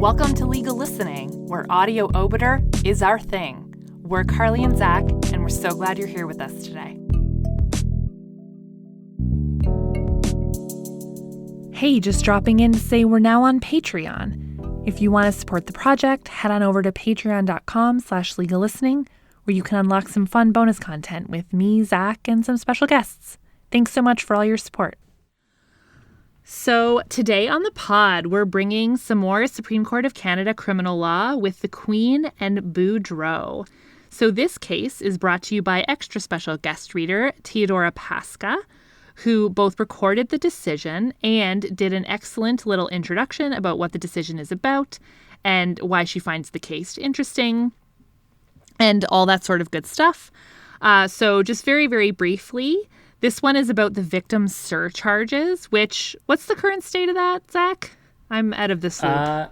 Welcome to Legal Listening, where audio obiter is our thing. We're Carly and Zach, and we're so glad you're here with us today. Hey, just dropping in to say we're now on Patreon. If you want to support the project, head on over to patreon.com/legallistening, where you can unlock some fun bonus content with me, Zach, and some special guests. Thanks so much for all your support. So today on the pod, we're bringing some more Supreme Court of Canada criminal law with the Queen and Boudreault. So this case is brought to you by extra special guest reader Teodora Pasca, who both recorded the decision and did an excellent little introduction about what the decision is about and why she finds the case interesting and all that sort of good stuff. So just very, very briefly, this one is about the victim's surcharges, which, what's the current state of that, Zach? I'm out of this loop.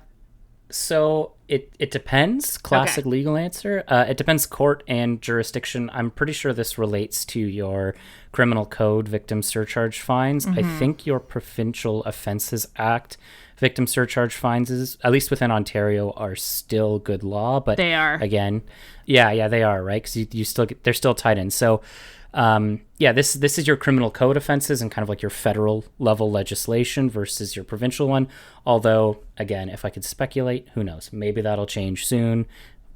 So it depends. Classic legal answer. It depends court and jurisdiction. I'm pretty sure this relates to your criminal code victim surcharge fines. I think your Provincial Offences Act victim surcharge fines, is, at least within Ontario, are still good law. But they are. Again, yeah, they are, right? Because you still they're still tied in. So this is your criminal code offenses and kind of like your federal level legislation versus your provincial one. Although, again, if I could speculate, who knows? Maybe that'll change soon.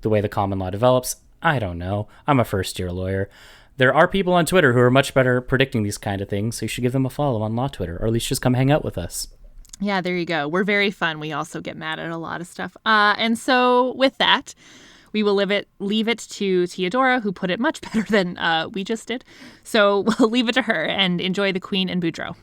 The way the common law develops, I don't know. I'm a first-year lawyer. There are people on Twitter who are much better predicting these kind of things, so you should give them a follow on Law Twitter, or at least just come hang out with us. Yeah, there you go. We're very fun. We also get mad at a lot of stuff. And so with that, we will leave it to Teodora, who put it much better than we just did. So we'll leave it to her and enjoy the Queen and Boudreault.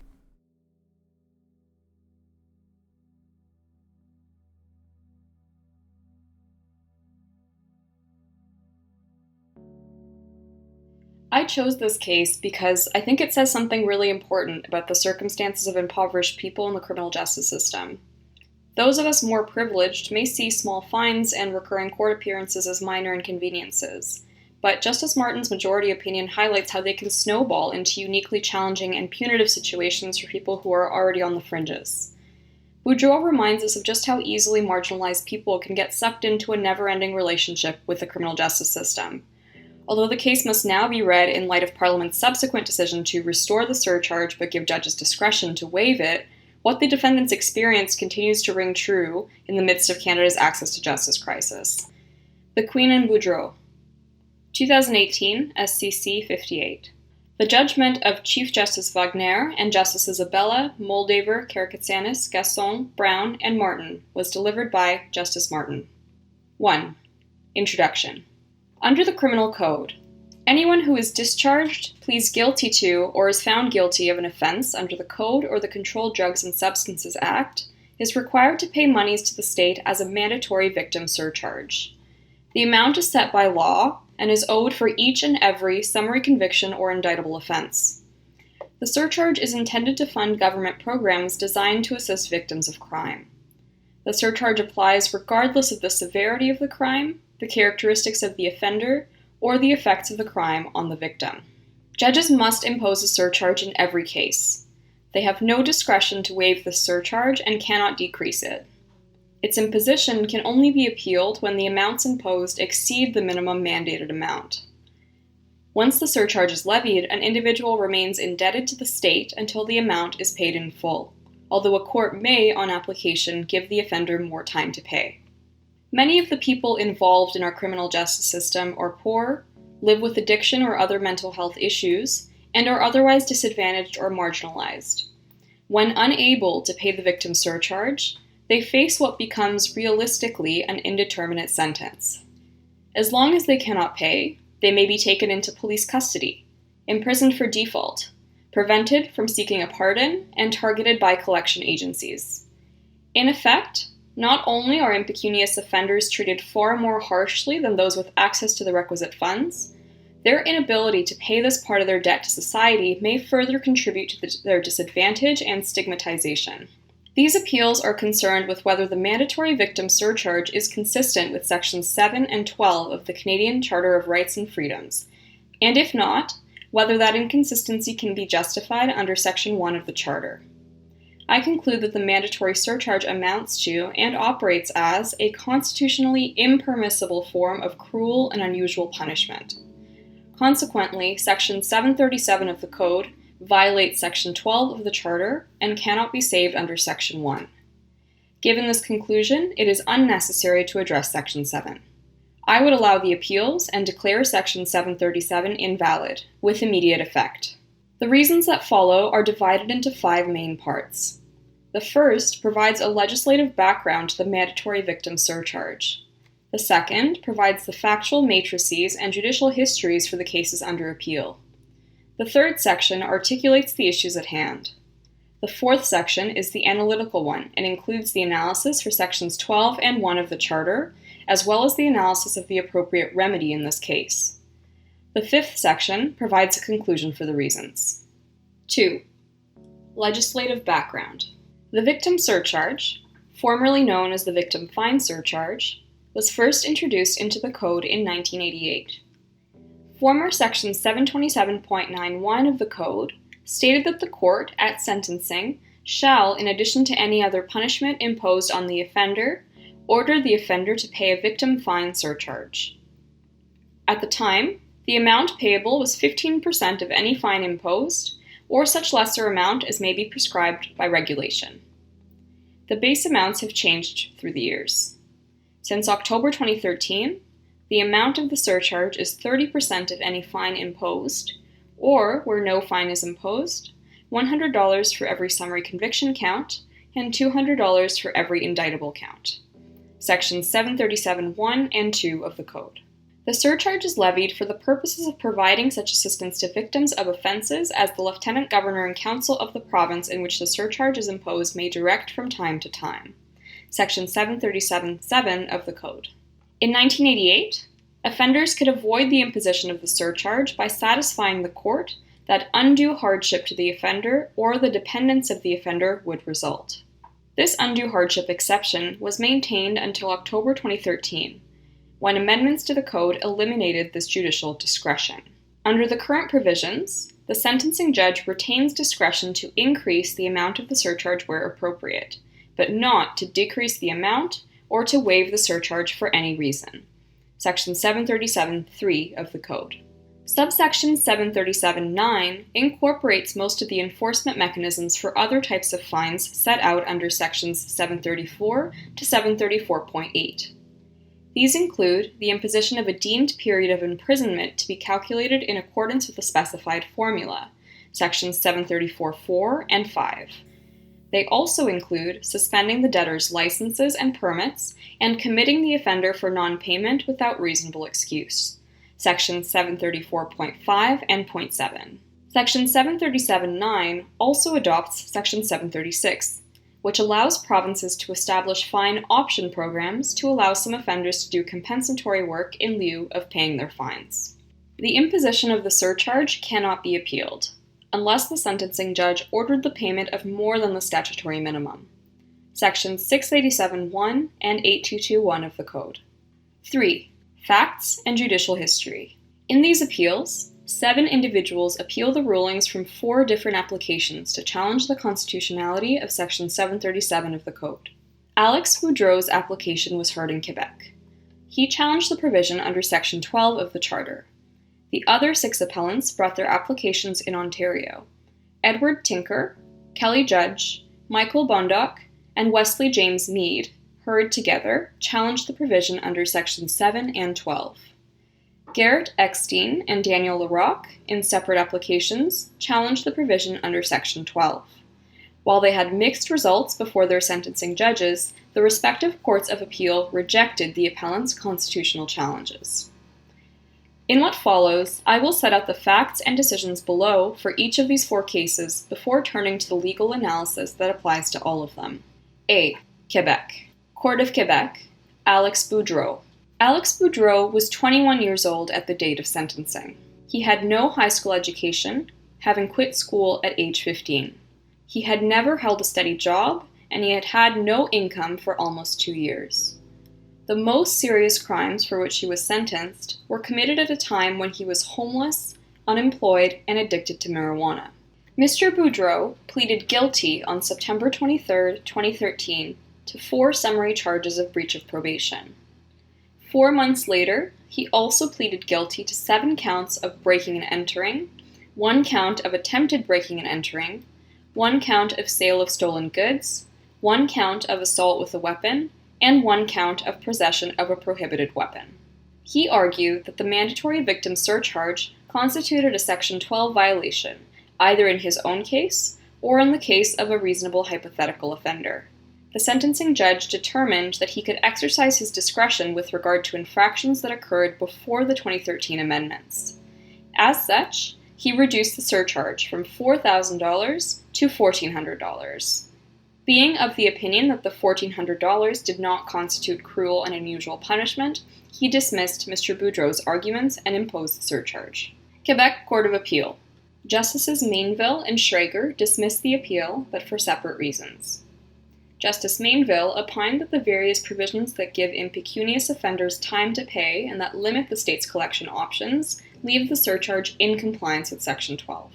I chose this case because I think it says something really important about the circumstances of impoverished people in the criminal justice system. Those of us more privileged may see small fines and recurring court appearances as minor inconveniences, but Justice Martin's majority opinion highlights how they can snowball into uniquely challenging and punitive situations for people who are already on the fringes. Boudreault reminds us of just how easily marginalized people can get sucked into a never-ending relationship with the criminal justice system. Although the case must now be read in light of Parliament's subsequent decision to restore the surcharge but give judges discretion to waive it, what the defendants experienced continues to ring true in the midst of Canada's access to justice crisis. The Queen and Boudreault. 2018, SCC 58. The judgment of Chief Justice Wagner and Justices Abella, Moldaver, Karakatsanis, Gasson, Brown, and Martin was delivered by Justice Martin. 1. Introduction. Under the Criminal Code, anyone who is discharged, pleads guilty to, or is found guilty of an offense under the Code or the Controlled Drugs and Substances Act is required to pay monies to the state as a mandatory victim surcharge. The amount is set by law and is owed for each and every summary conviction or indictable offense. The surcharge is intended to fund government programs designed to assist victims of crime. The surcharge applies regardless of the severity of the crime, the characteristics of the offender, or the effects of the crime on the victim. Judges must impose a surcharge in every case. They have no discretion to waive the surcharge and cannot decrease it. Its imposition can only be appealed when the amounts imposed exceed the minimum mandated amount. Once the surcharge is levied, an individual remains indebted to the state until the amount is paid in full, although a court may, on application, give the offender more time to pay. Many of the people involved in our criminal justice system are poor, live with addiction or other mental health issues, and are otherwise disadvantaged or marginalized. When unable to pay the victim surcharge, they face what becomes realistically an indeterminate sentence. As long as they cannot pay, they may be taken into police custody, imprisoned for default, prevented from seeking a pardon, and targeted by collection agencies. In effect, not only are impecunious offenders treated far more harshly than those with access to the requisite funds, their inability to pay this part of their debt to society may further contribute to their disadvantage and stigmatization. These appeals are concerned with whether the mandatory victim surcharge is consistent with Sections 7 and 12 of the Canadian Charter of Rights and Freedoms, and if not, whether that inconsistency can be justified under Section 1 of the Charter. I conclude that the mandatory surcharge amounts to and operates as a constitutionally impermissible form of cruel and unusual punishment. Consequently, Section 737 of the Code violates Section 12 of the Charter and cannot be saved under Section 1. Given this conclusion, it is unnecessary to address Section 7. I would allow the appeals and declare Section 737 invalid, with immediate effect. The reasons that follow are divided into 5 main parts. The first provides a legislative background to the mandatory victim surcharge. The second provides the factual matrices and judicial histories for the cases under appeal. The third section articulates the issues at hand. The fourth section is the analytical one and includes the analysis for Sections 12 and 1 of the Charter, as well as the analysis of the appropriate remedy in this case. The fifth section provides a conclusion for the reasons. 2. Legislative background. The victim surcharge, formerly known as the victim fine surcharge, was first introduced into the Code in 1988. Former Section 727.91 of the Code stated that the court, at sentencing, shall, in addition to any other punishment imposed on the offender, order the offender to pay a victim fine surcharge. At the time, the amount payable was 15% of any fine imposed, or such lesser amount as may be prescribed by regulation. The base amounts have changed through the years. Since October 2013, the amount of the surcharge is 30% of any fine imposed, or, where no fine is imposed, $100 for every summary conviction count and $200 for every indictable count. Sections 737(1) and 2 of the Code. The surcharge is levied for the purposes of providing such assistance to victims of offenses as the Lieutenant Governor and Council of the province in which the surcharge is imposed may direct from time to time. Section 737(7) of the Code. In 1988, offenders could avoid the imposition of the surcharge by satisfying the court that undue hardship to the offender or the dependents of the offender would result. This undue hardship exception was maintained until October 2013, when amendments to the Code eliminated this judicial discretion. Under the current provisions, the sentencing judge retains discretion to increase the amount of the surcharge where appropriate, but not to decrease the amount or to waive the surcharge for any reason. Section 737(3) of the Code. Subsection 737(9) incorporates most of the enforcement mechanisms for other types of fines set out under Sections 734 to 734.8. These include the imposition of a deemed period of imprisonment to be calculated in accordance with the specified formula, Sections 734(4) and 5. They also include suspending the debtor's licenses and permits and committing the offender for non-payment without reasonable excuse, Sections 734.5 and .7. Section 737(9) also adopts Section 736, which allows provinces to establish fine option programs to allow some offenders to do compensatory work in lieu of paying their fines. The imposition of the surcharge cannot be appealed, unless the sentencing judge ordered the payment of more than the statutory minimum. Sections 687(1) and 8221 of the Code. 3. Facts and judicial history. In these appeals, 7 individuals appeal the rulings from 4 different applications to challenge the constitutionality of Section 737 of the Code. Alex Boudreault's application was heard in Quebec. He challenged the provision under Section 12 of the Charter. The other 6 appellants brought their applications in Ontario. Edward Tinker, Kelly Judge, Michael Bondoc, and Wesley James Mead, heard together, challenged the provision under Sections 7 and 12. Garrett Eckstein and Daniel Larocque, in separate applications, challenged the provision under Section 12. While they had mixed results before their sentencing judges, the respective courts of appeal rejected the appellants' constitutional challenges. In what follows, I will set out the facts and decisions below for each of these 4 cases before turning to the legal analysis that applies to all of them. A. Quebec. Court of Quebec. Alex Boudreault. Alex Boudreault was 21 years old at the date of sentencing. He had no high school education, having quit school at age 15. He had never held a steady job, and he had had no income for almost 2 years. The most serious crimes for which he was sentenced were committed at a time when he was homeless, unemployed, and addicted to marijuana. Mr. Boudreault pleaded guilty on September 23, 2013, to 4 summary charges of breach of probation. 4 months later, he also pleaded guilty to 7 counts of breaking and entering, 1 count of attempted breaking and entering, 1 count of sale of stolen goods, 1 count of assault with a weapon, and 1 count of possession of a prohibited weapon. He argued that the mandatory victim surcharge constituted a Section 12 violation, either in his own case or in the case of a reasonable hypothetical offender. The sentencing judge determined that he could exercise his discretion with regard to infractions that occurred before the 2013 amendments. As such, he reduced the surcharge from $4,000 to $1,400. Being of the opinion that the $1,400 did not constitute cruel and unusual punishment, he dismissed Mr. Boudreaux's arguments and imposed the surcharge. Quebec Court of Appeal. Justices Mainville and Schrager dismissed the appeal, but for separate reasons. Justice Mainville opined that the various provisions that give impecunious offenders time to pay and that limit the state's collection options leave the surcharge in compliance with Section 12.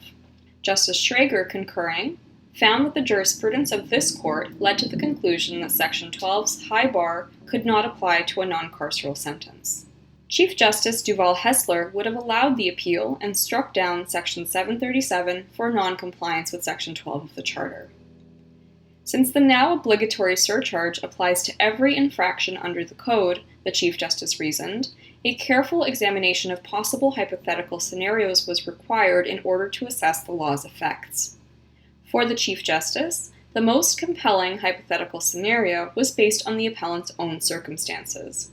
Justice Schrager, concurring, found that the jurisprudence of this court led to the conclusion that Section 12's high bar could not apply to a non-carceral sentence. Chief Justice Duval-Hessler would have allowed the appeal and struck down Section 737 for non-compliance with Section 12 of the Charter. Since the now obligatory surcharge applies to every infraction under the Code, the Chief Justice reasoned, a careful examination of possible hypothetical scenarios was required in order to assess the law's effects. For the Chief Justice, the most compelling hypothetical scenario was based on the appellant's own circumstances.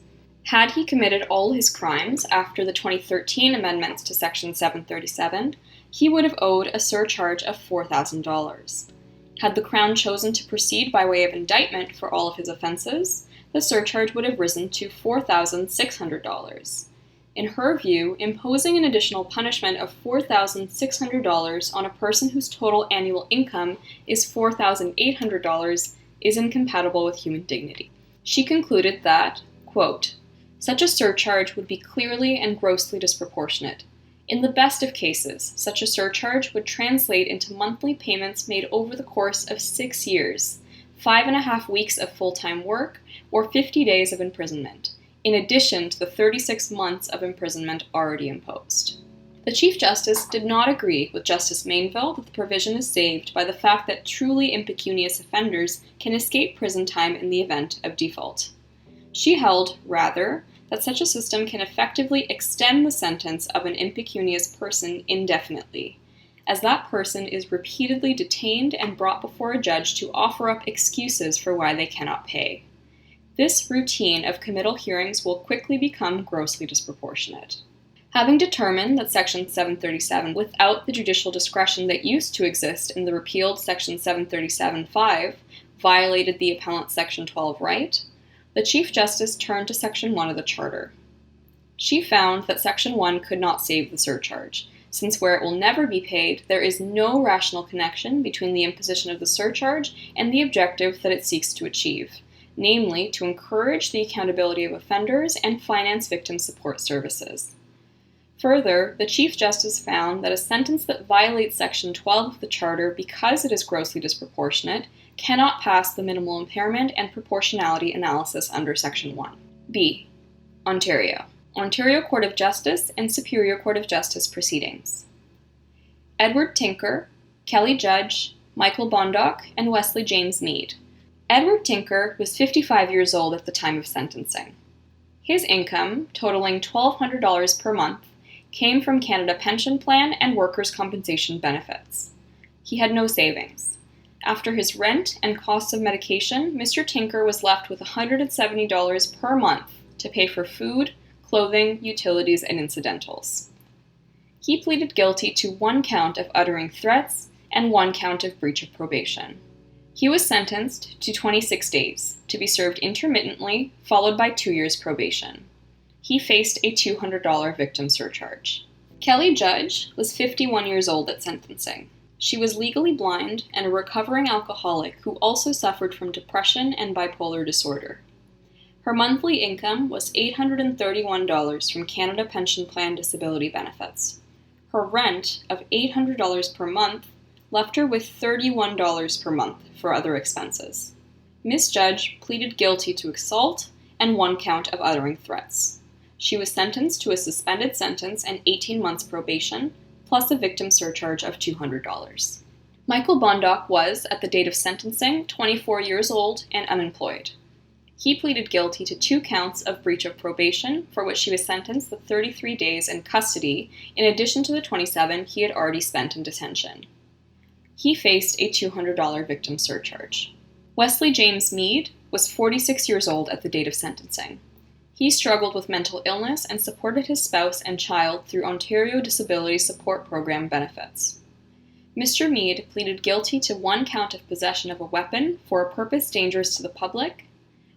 Had he committed all his crimes after the 2013 amendments to Section 737, he would have owed a surcharge of $4,000. Had the Crown chosen to proceed by way of indictment for all of his offenses, the surcharge would have risen to $4,600. In her view, imposing an additional punishment of $4,600 on a person whose total annual income is $4,800 is incompatible with human dignity. She concluded that, quote, such a surcharge would be clearly and grossly disproportionate. In the best of cases, such a surcharge would translate into monthly payments made over the course of 6 years, 5.5 weeks of full-time work, or 50 days of imprisonment, in addition to the 36 months of imprisonment already imposed. The Chief Justice did not agree with Justice Mainville that the provision is saved by the fact that truly impecunious offenders can escape prison time in the event of default. She held, rather, that such a system can effectively extend the sentence of an impecunious person indefinitely, as that person is repeatedly detained and brought before a judge to offer up excuses for why they cannot pay. This routine of committal hearings will quickly become grossly disproportionate. Having determined that Section 737, without the judicial discretion that used to exist in the repealed Section 737(5), violated the appellant's Section 12 right, the Chief Justice turned to Section 1 of the Charter. She found that Section 1 could not save the surcharge, since where it will never be paid, there is no rational connection between the imposition of the surcharge and the objective that it seeks to achieve, namely to encourage the accountability of offenders and finance victim support services. Further, the Chief Justice found that a sentence that violates Section 12 of the Charter because it is grossly disproportionate cannot pass the minimal impairment and proportionality analysis under Section 1. B. Ontario. Ontario Court of Justice and Superior Court of Justice proceedings. Edward Tinker, Kelly Judge, Michael Bondoc, and Wesley James Mead. Edward Tinker was 55 years old at the time of sentencing. His income, totaling $1,200 per month, came from Canada Pension Plan and workers' compensation benefits. He had no savings. After his rent and costs of medication, Mr. Tinker was left with $170 per month to pay for food, clothing, utilities, and incidentals. He pleaded guilty to 1 count of uttering threats and 1 count of breach of probation. He was sentenced to 26 days, to be served intermittently, followed by 2 years probation. He faced a $200 victim surcharge. Kelly Judge was 51 years old at sentencing. She was legally blind and a recovering alcoholic who also suffered from depression and bipolar disorder. Her monthly income was $831 from Canada Pension Plan disability benefits. Her rent of $800 per month left her with $31 per month for other expenses. Ms. Judge pleaded guilty to assault and 1 count of uttering threats. She was sentenced to a suspended sentence and 18 months probation, plus a victim surcharge of $200. Michael Bondoc was, at the date of sentencing, 24 years old and unemployed. He pleaded guilty to 2 counts of breach of probation, for which he was sentenced to 33 days in custody, in addition to the 27 he had already spent in detention. He faced a $200 victim surcharge. Wesley James Mead was 46 years old at the date of sentencing. He struggled with mental illness and supported his spouse and child through Ontario Disability Support Program benefits. Mr. Mead pleaded guilty to 1 count of possession of a weapon for a purpose dangerous to the public,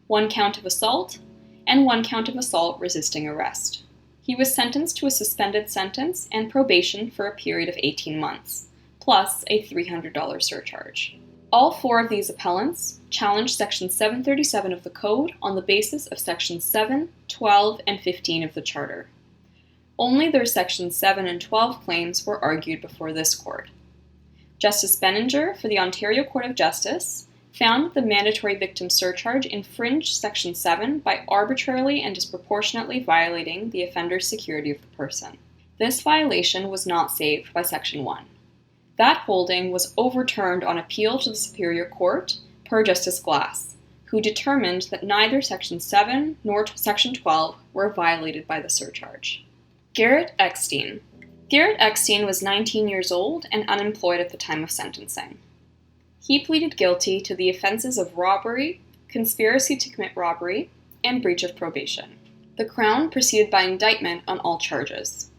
1 count of assault, and 1 count of assault resisting arrest. He was sentenced to a suspended sentence and probation for a period of 18 months, plus a $300 surcharge. All 4 of these appellants challenged Section 737 of the Code on the basis of Sections 7, 12, and 15 of the Charter. Only their Sections 7 and 12 claims were argued before this court. Justice Benninger for the Ontario Court of Justice found that the mandatory victim surcharge infringed Section 7 by arbitrarily and disproportionately violating the offender's security of the person. This violation was not saved by Section 1. That holding was overturned on appeal to the Superior Court per Justice Glass, who determined that neither Section 7 nor Section 12 were violated by the surcharge. Garrett Eckstein. Garrett Eckstein was 19 years old and unemployed at the time of sentencing. He pleaded guilty to the offenses of robbery, conspiracy to commit robbery, and breach of probation. The Crown proceeded by indictment on all charges.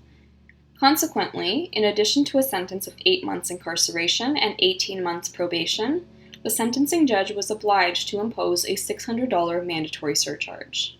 Consequently, in addition to a sentence of 8 months incarceration and 18 months probation, the sentencing judge was obliged to impose a $600 mandatory surcharge.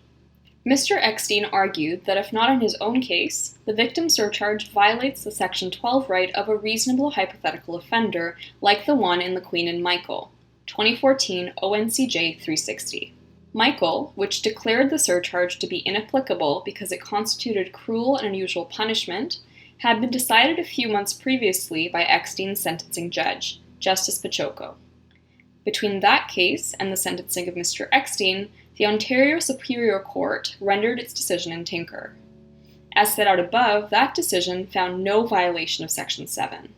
Mr. Eckstein argued that if not in his own case, the victim surcharge violates the Section 12 right of a reasonable hypothetical offender like the one in the Queen and Michael, 2014 ONCJ 360. Michael, which declared the surcharge to be inapplicable because it constituted cruel and unusual punishment, had been decided a few months previously by Eckstein's sentencing judge, Justice Pachoco. Between that case and the sentencing of Mr. Eckstein, the Ontario Superior Court rendered its decision in Tinker. As set out above, that decision found no violation of Section 7.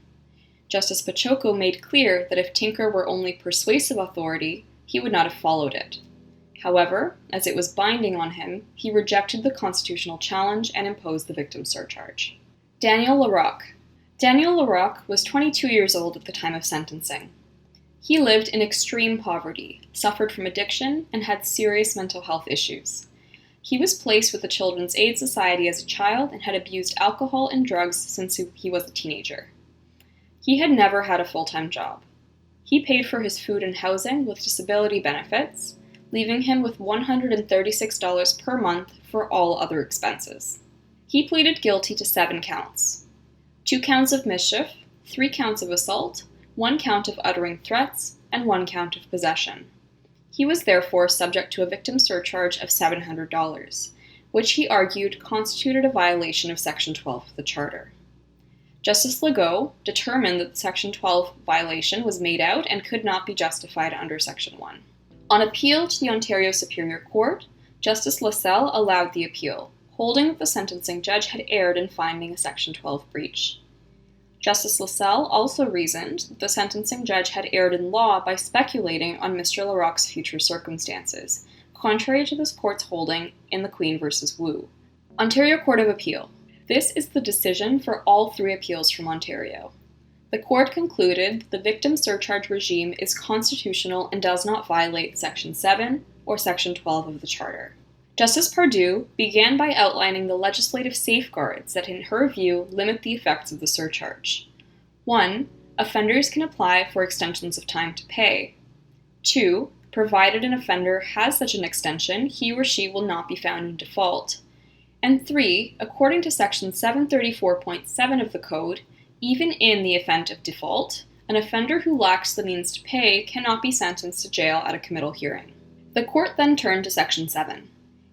Justice Pachoco made clear that if Tinker were only persuasive authority, he would not have followed it. However, as it was binding on him, he rejected the constitutional challenge and imposed the victim surcharge. Daniel Larocque. Daniel Larocque was 22 years old at the time of sentencing. He lived in extreme poverty, suffered from addiction, and had serious mental health issues. He was placed with the Children's Aid Society as a child and had abused alcohol and drugs since he was a teenager. He had never had a full-time job. He paid for his food and housing with disability benefits, leaving him with $136 per month for all other expenses. He pleaded guilty to 7 counts. 2 counts of mischief, 3 counts of assault, 1 count of uttering threats, and 1 count of possession. He was therefore subject to a victim surcharge of $700, which he argued constituted a violation of Section 12 of the Charter. Justice Legault determined that the Section 12 violation was made out and could not be justified under Section 1. On appeal to the Ontario Superior Court, Justice Lassalle allowed the appeal, holding that the sentencing judge had erred in finding a Section 12 breach. Justice Lassalle also reasoned that the sentencing judge had erred in law by speculating on Mr. Larocque's future circumstances, contrary to this court's holding in the Queen v. Wu. Ontario Court of Appeal. This is the decision for all 3 appeals from Ontario. The court concluded the victim surcharge regime is constitutional and does not violate Section 7 or Section 12 of the Charter. Justice Pardue began by outlining the legislative safeguards that, in her view, limit the effects of the surcharge. 1. Offenders can apply for extensions of time to pay. 2. Provided an offender has such an extension, he or she will not be found in default. And 3. According to Section 734.7 of the Code, even in the event of default, an offender who lacks the means to pay cannot be sentenced to jail at a committal hearing. The court then turned to Section 7.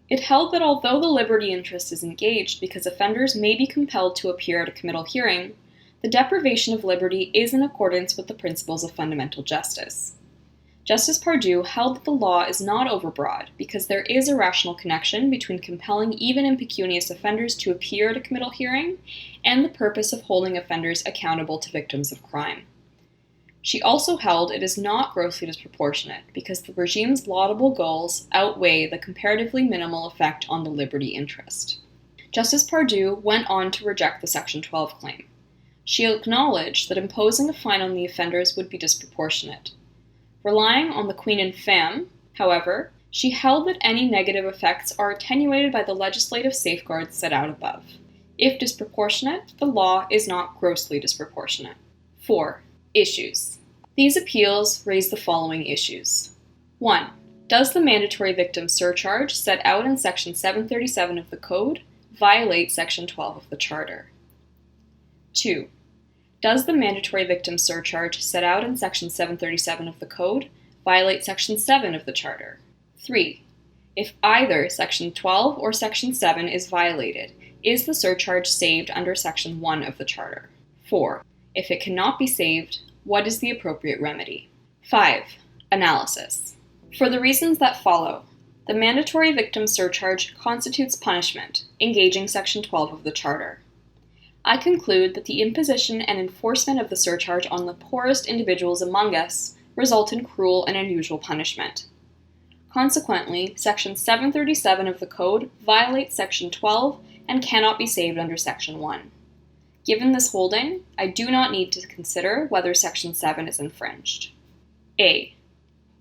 It held that although the liberty interest is engaged because offenders may be compelled to appear at a committal hearing, the deprivation of liberty is in accordance with the principles of fundamental justice. Justice Boudreault held that the law is not overbroad because there is a rational connection between compelling even impecunious offenders to appear at a committal hearing and the purpose of holding offenders accountable to victims of crime. She also held it is not grossly disproportionate because the regime's laudable goals outweigh the comparatively minimal effect on the liberty interest. Justice Boudreault went on to reject the Section 12 claim. She acknowledged that imposing a fine on the offenders would be disproportionate. Relying on the Queen and Femme, however, she held that any negative effects are attenuated by the legislative safeguards set out above. If disproportionate, the law is not grossly disproportionate. 4. Issues. These appeals raise the following issues. 1. Does the mandatory victim surcharge set out in Section 737 of the Code violate Section 12 of the Charter? 2. Does the mandatory victim surcharge set out in Section 737 of the Code violate Section 7 of the Charter? 3. If either Section 12 or Section 7 is violated, is the surcharge saved under Section 1 of the Charter? 4. If it cannot be saved, what is the appropriate remedy? 5. Analysis. For the reasons that follow, the mandatory victim surcharge constitutes punishment, engaging Section 12 of the Charter. I conclude that the imposition and enforcement of the surcharge on the poorest individuals among us result in cruel and unusual punishment. Consequently, Section 737 of the Code violates Section 12 and cannot be saved under Section 1. Given this holding, I do not need to consider whether Section 7 is infringed. A.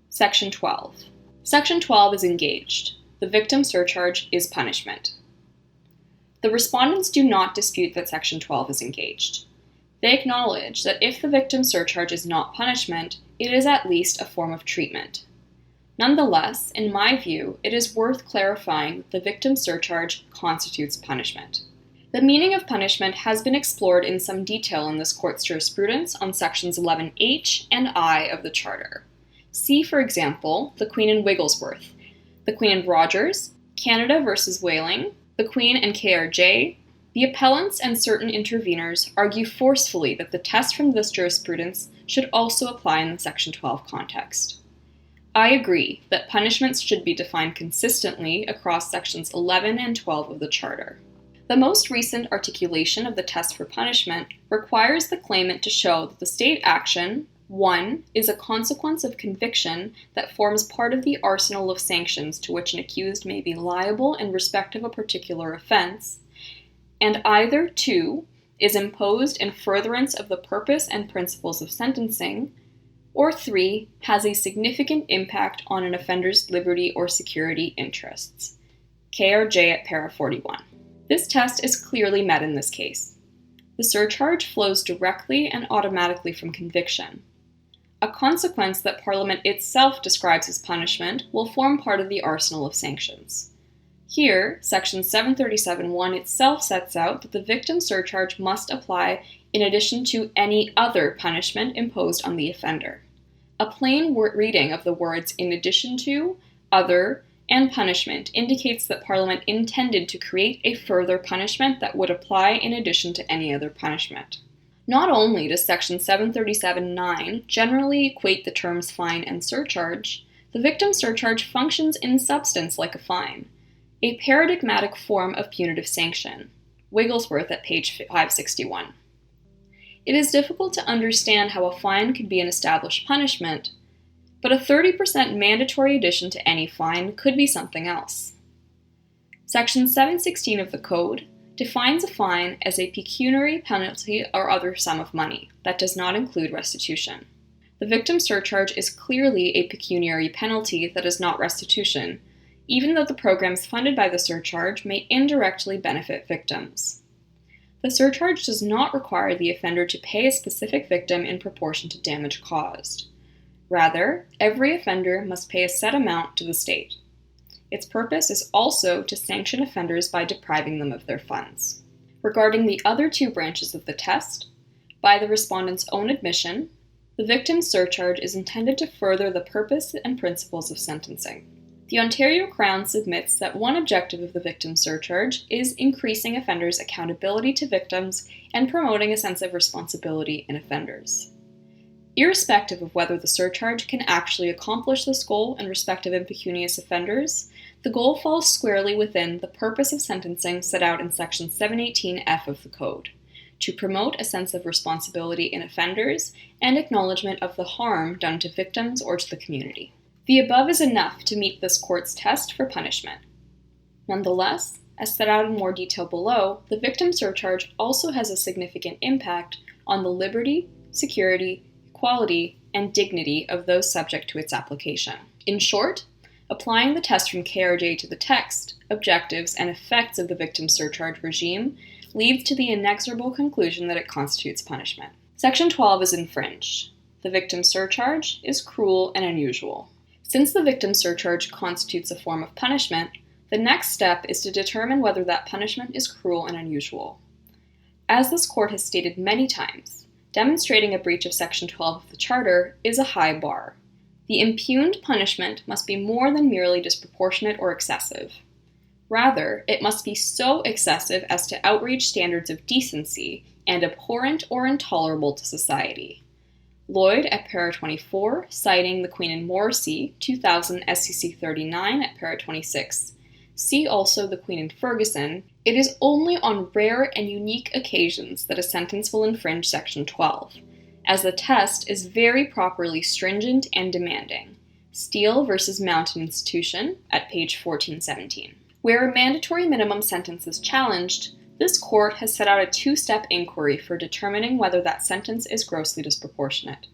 Section 12. Section 12 is engaged. The victim surcharge is punishment. The respondents do not dispute that Section 12 is engaged. They acknowledge that if the victim surcharge is not punishment, it is at least a form of treatment. Nonetheless, in my view, it is worth clarifying that the victim surcharge constitutes punishment. The meaning of punishment has been explored in some detail in this court's jurisprudence on Sections 11H and I of the Charter. See, for example, the Queen and Wigglesworth, the Queen and Rogers, Canada versus Whaling, the Queen and KRJ. The appellants and certain interveners argue forcefully that the test from this jurisprudence should also apply in the Section 12 context. I agree that punishments should be defined consistently across Sections 11 and 12 of the Charter. The most recent articulation of the test for punishment requires the claimant to show that the state action, 1, is a consequence of conviction that forms part of the arsenal of sanctions to which an accused may be liable in respect of a particular offense, and either 2, is imposed in furtherance of the purpose and principles of sentencing, or 3, has a significant impact on an offender's liberty or security interests. KRJ at para 41. This test is clearly met in this case. The surcharge flows directly and automatically from conviction. A consequence that Parliament itself describes as punishment will form part of the arsenal of sanctions. Here, Section 737(1) itself sets out that the victim surcharge must apply in addition to any other punishment imposed on the offender. A plain reading of the words in addition to, other, and punishment indicates that Parliament intended to create a further punishment that would apply in addition to any other punishment. Not only does Section 737(9) generally equate the terms fine and surcharge, the victim surcharge functions in substance like a fine, a paradigmatic form of punitive sanction. Wigglesworth at page 561. It is difficult to understand how a fine could be an established punishment, but a 30% mandatory addition to any fine could be something else. Section 716 of the Code defines a fine as a pecuniary penalty or other sum of money that does not include restitution. The victim surcharge is clearly a pecuniary penalty that is not restitution, even though the programs funded by the surcharge may indirectly benefit victims. The surcharge does not require the offender to pay a specific victim in proportion to damage caused. Rather, every offender must pay a set amount to the state. Its purpose is also to sanction offenders by depriving them of their funds. Regarding the other two branches of the test, by the respondent's own admission, the victim's surcharge is intended to further the purpose and principles of sentencing. The Ontario Crown submits that one objective of the victim surcharge is increasing offenders' accountability to victims and promoting a sense of responsibility in offenders. Irrespective of whether the surcharge can actually accomplish this goal in respect of impecunious offenders, the goal falls squarely within the purpose of sentencing set out in Section 718F of the Code, to promote a sense of responsibility in offenders and acknowledgement of the harm done to victims or to the community. The above is enough to meet this court's test for punishment. Nonetheless, as set out in more detail below, the victim surcharge also has a significant impact on the liberty, security, equality, and dignity of those subject to its application. In short, applying the test from KRJ to the text, objectives, and effects of the victim surcharge regime leads to the inexorable conclusion that it constitutes punishment. Section 12 is infringed. The victim surcharge is cruel and unusual. Since the victim surcharge constitutes a form of punishment, the next step is to determine whether that punishment is cruel and unusual. As this court has stated many times, demonstrating a breach of Section 12 of the Charter is a high bar. The impugned punishment must be more than merely disproportionate or excessive. Rather, it must be so excessive as to outreach standards of decency and abhorrent or intolerable to society. Lloyd at para 24, citing the Queen and Morrissey, 2000 SCC 39 at para 26. See also the Queen and Ferguson. It is only on rare and unique occasions that a sentence will infringe Section 12, as the test is very properly stringent and demanding. Steele v. Mountain Institution at page 1417. Where a mandatory minimum sentence is challenged, this court has set out a two-step inquiry for determining whether that sentence is grossly disproportionate.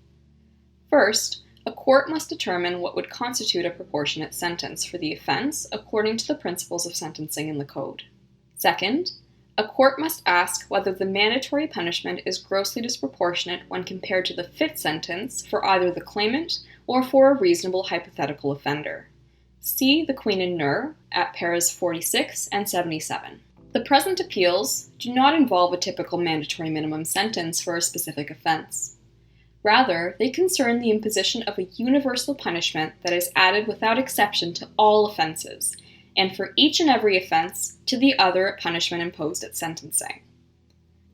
First, a court must determine what would constitute a proportionate sentence for the offense according to the principles of sentencing in the Code. Second, a court must ask whether the mandatory punishment is grossly disproportionate when compared to the fit sentence for either the claimant or for a reasonable hypothetical offender. See the Queen and Nur at paras 46 and 77. The present appeals do not involve a typical mandatory minimum sentence for a specific offense. Rather, they concern the imposition of a universal punishment that is added without exception to all offenses, and for each and every offense to the other punishment imposed at sentencing.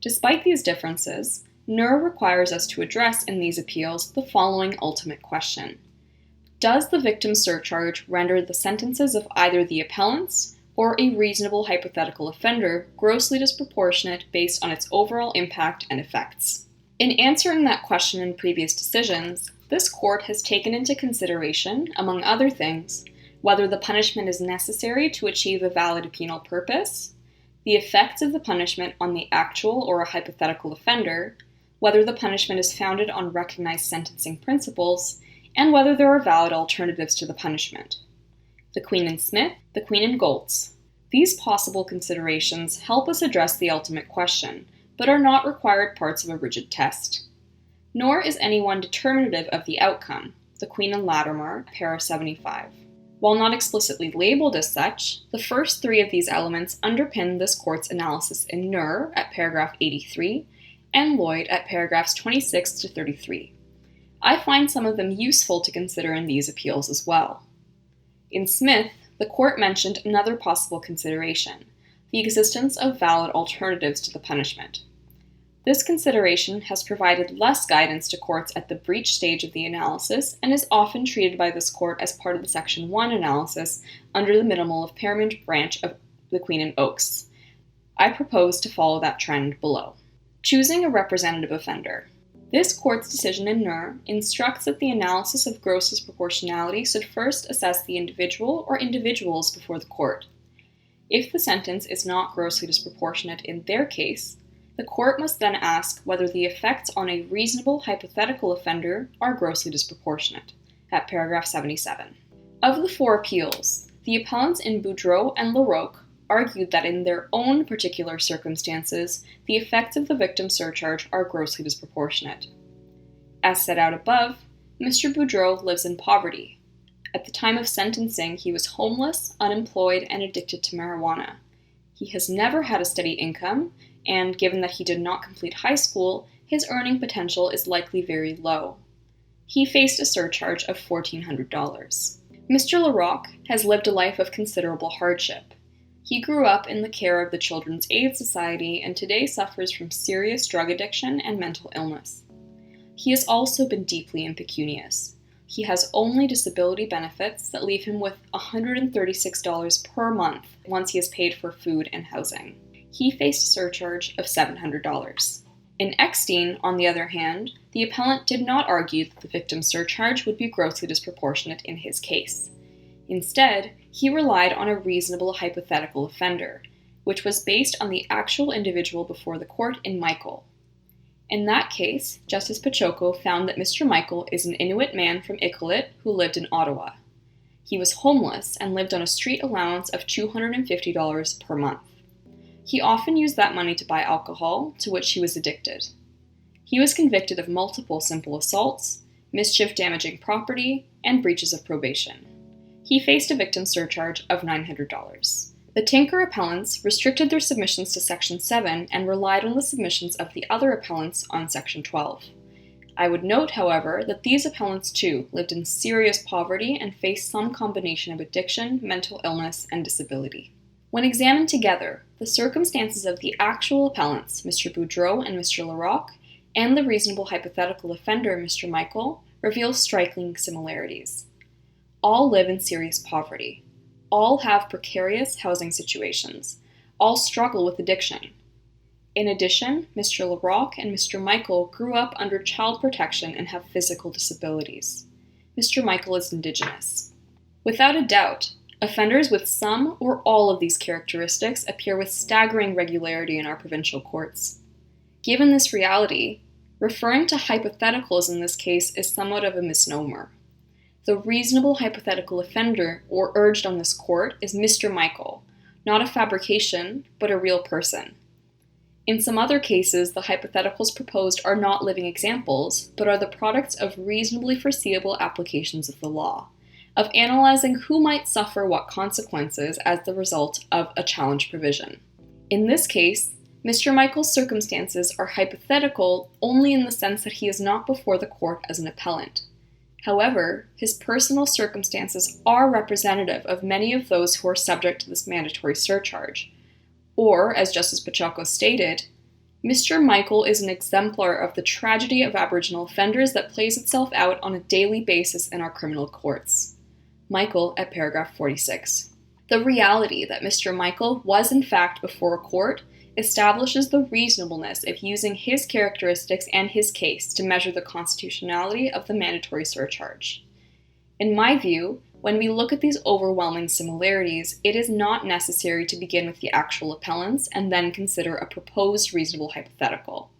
Despite these differences, Nur requires us to address in these appeals the following ultimate question. Does the victim surcharge render the sentences of either the appellants or a reasonable hypothetical offender grossly disproportionate based on its overall impact and effects? In answering that question in previous decisions, this court has taken into consideration, among other things, whether the punishment is necessary to achieve a valid penal purpose, the effects of the punishment on the actual or a hypothetical offender, whether the punishment is founded on recognized sentencing principles, and whether there are valid alternatives to the punishment. The Queen and Smith, the Queen and Goltz. These possible considerations help us address the ultimate question, but are not required parts of a rigid test. Nor is any one determinative of the outcome, the Queen and Latimer, para 75. While not explicitly labeled as such, the first three of these elements underpin this court's analysis in Nur at paragraph 83 and Lloyd at paragraphs 26 to 33. I find some of them useful to consider in these appeals as well. In Smith, the court mentioned another possible consideration, the existence of valid alternatives to the punishment. This consideration has provided less guidance to courts at the breach stage of the analysis and is often treated by this court as part of the Section 1 analysis under the minimal impairment branch of the Queen and Oakes. I propose to follow that trend below. Choosing a representative offender. This court's decision in Nur instructs that the analysis of gross disproportionality should first assess the individual or individuals before the court. If the sentence is not grossly disproportionate in their case, the court must then ask whether the effects on a reasonable hypothetical offender are grossly disproportionate, at paragraph 77. Of the four appeals, the appellants in Boudreault and Larocque argued that in their own particular circumstances, the effects of the victim surcharge are grossly disproportionate. As set out above, Mr. Boudreault lives in poverty. At the time of sentencing, he was homeless, unemployed, and addicted to marijuana. He has never had a steady income, and given that he did not complete high school, his earning potential is likely very low. He faced a surcharge of $1,400. Mr. Larocque has lived a life of considerable hardship. He grew up in the care of the Children's Aid Society and today suffers from serious drug addiction and mental illness. He has also been deeply impecunious. He has only disability benefits that leave him with $136 per month once he has paid for food and housing. He faced a surcharge of $700. In Eckstein, on the other hand, the appellant did not argue that the victim's surcharge would be grossly disproportionate in his case. Instead, he relied on a reasonable hypothetical offender, which was based on the actual individual before the court in Michael. In that case, Justice Pachoco found that Mr. Michael is an Inuit man from Iqaluit who lived in Ottawa. He was homeless and lived on a street allowance of $250 per month. He often used that money to buy alcohol, to which he was addicted. He was convicted of multiple simple assaults, mischief-damaging property, and breaches of probation. He faced a victim surcharge of $900. The Tinker appellants restricted their submissions to Section 7 and relied on the submissions of the other appellants on Section 12. I would note, however, that these appellants too lived in serious poverty and faced some combination of addiction, mental illness, and disability. When examined together, the circumstances of the actual appellants, Mr. Boudreault and Mr. Larocque, and the reasonable hypothetical offender, Mr. Michael, reveal striking similarities. All live in serious poverty. All have precarious housing situations. All struggle with addiction. In addition, Mr. Larocque and Mr. Michael grew up under child protection and have physical disabilities. Mr. Michael is Indigenous. Without a doubt, offenders with some or all of these characteristics appear with staggering regularity in our provincial courts. Given this reality, referring to hypotheticals in this case is somewhat of a misnomer. The reasonable hypothetical offender urged on this court is Mr. Michael, not a fabrication, but a real person. In some other cases, the hypotheticals proposed are not living examples, but are the products of reasonably foreseeable applications of the law, of analyzing who might suffer what consequences as the result of a challenge provision. In this case, Mr. Michael's circumstances are hypothetical only in the sense that he is not before the court as an appellant. However, his personal circumstances are representative of many of those who are subject to this mandatory surcharge. Or, as Justice Pachoco stated, Mr. Michael is an exemplar of the tragedy of Aboriginal offenders that plays itself out on a daily basis in our criminal courts. Michael at paragraph 46. The reality that Mr. Michael was in fact before a court establishes the reasonableness of using his characteristics and his case to measure the constitutionality of the mandatory surcharge. In my view, when we look at these overwhelming similarities, it is not necessary to begin with the actual appellants and then consider a proposed reasonable hypothetical.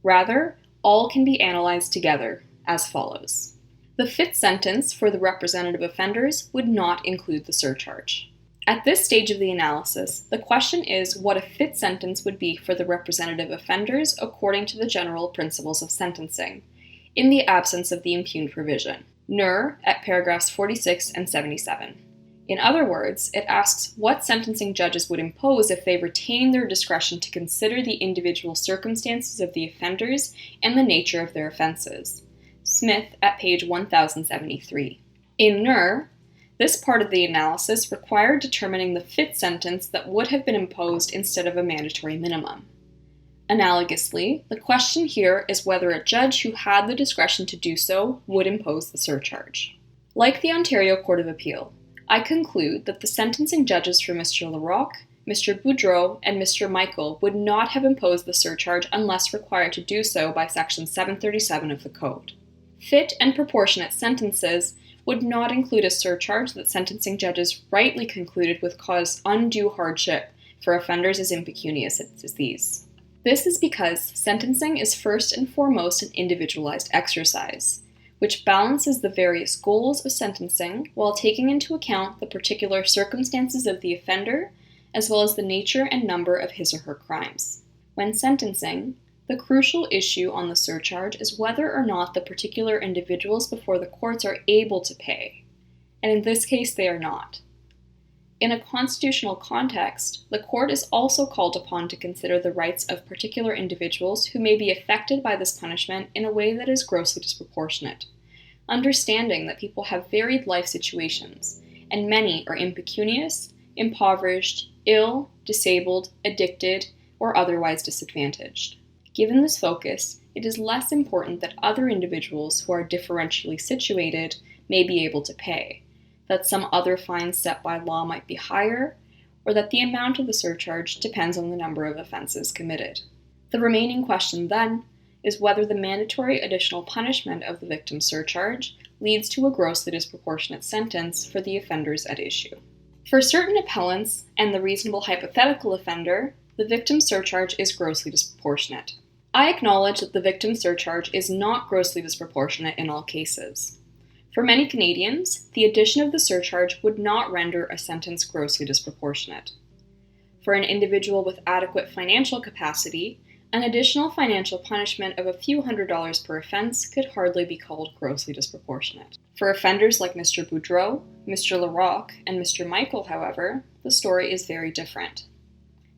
Rather, all can be analyzed together as follows. The fit sentence for the representative offenders would not include the surcharge. At this stage of the analysis, the question is what a fit sentence would be for the representative offenders according to the general principles of sentencing, in the absence of the impugned provision. NER at paragraphs 46 and 77. In other words, it asks what sentencing judges would impose if they retain their discretion to consider the individual circumstances of the offenders and the nature of their offenses. Smith at page 1073. In NER, this part of the analysis required determining the fit sentence that would have been imposed instead of a mandatory minimum. Analogously, the question here is whether a judge who had the discretion to do so would impose the surcharge. Like the Ontario Court of Appeal, I conclude that the sentencing judges for Mr. Larocque, Mr. Boudreault, and Mr. Michael would not have imposed the surcharge unless required to do so by Section 737 of the Code. Fit and proportionate sentences would not include a surcharge that sentencing judges rightly concluded would cause undue hardship for offenders as impecunious as these. This is because sentencing is first and foremost an individualized exercise, which balances the various goals of sentencing while taking into account the particular circumstances of the offender, as well as the nature and number of his or her crimes. When sentencing, the crucial issue on the surcharge is whether or not the particular individuals before the courts are able to pay, and in this case they are not. In a constitutional context, the court is also called upon to consider the rights of particular individuals who may be affected by this punishment in a way that is grossly disproportionate, understanding that people have varied life situations, and many are impecunious, impoverished, ill, disabled, addicted, or otherwise disadvantaged. Given this focus, it is less important that other individuals who are differentially situated may be able to pay, that some other fines set by law might be higher, or that the amount of the surcharge depends on the number of offenses committed. The remaining question, then, is whether the mandatory additional punishment of the victim's surcharge leads to a grossly disproportionate sentence for the offenders at issue. For certain appellants and the reasonable hypothetical offender, the victim's surcharge is grossly disproportionate. I acknowledge that the victim's surcharge is not grossly disproportionate in all cases. For many Canadians, the addition of the surcharge would not render a sentence grossly disproportionate. For an individual with adequate financial capacity, an additional financial punishment of a few $100s per offense could hardly be called grossly disproportionate. For offenders like Mr. Boudreault, Mr. Larocque, and Mr. Michael, however, the story is very different.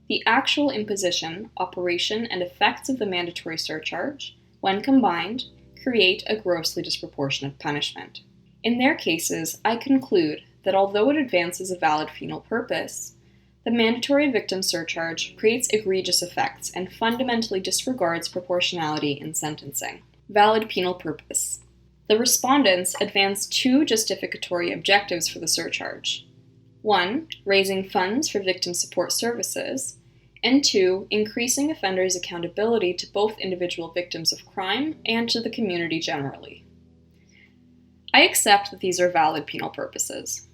The actual imposition, operation, and effects of the mandatory surcharge, when combined, create a grossly disproportionate punishment. In their cases, I conclude that although it advances a valid penal purpose, the mandatory victim surcharge creates egregious effects and fundamentally disregards proportionality in sentencing. Valid penal purpose. The respondents advance two justificatory objectives for the surcharge. 1. Raising funds for victim support services, and 2. Increasing offenders' accountability to both individual victims of crime and to the community generally. I accept that these are valid penal purposes.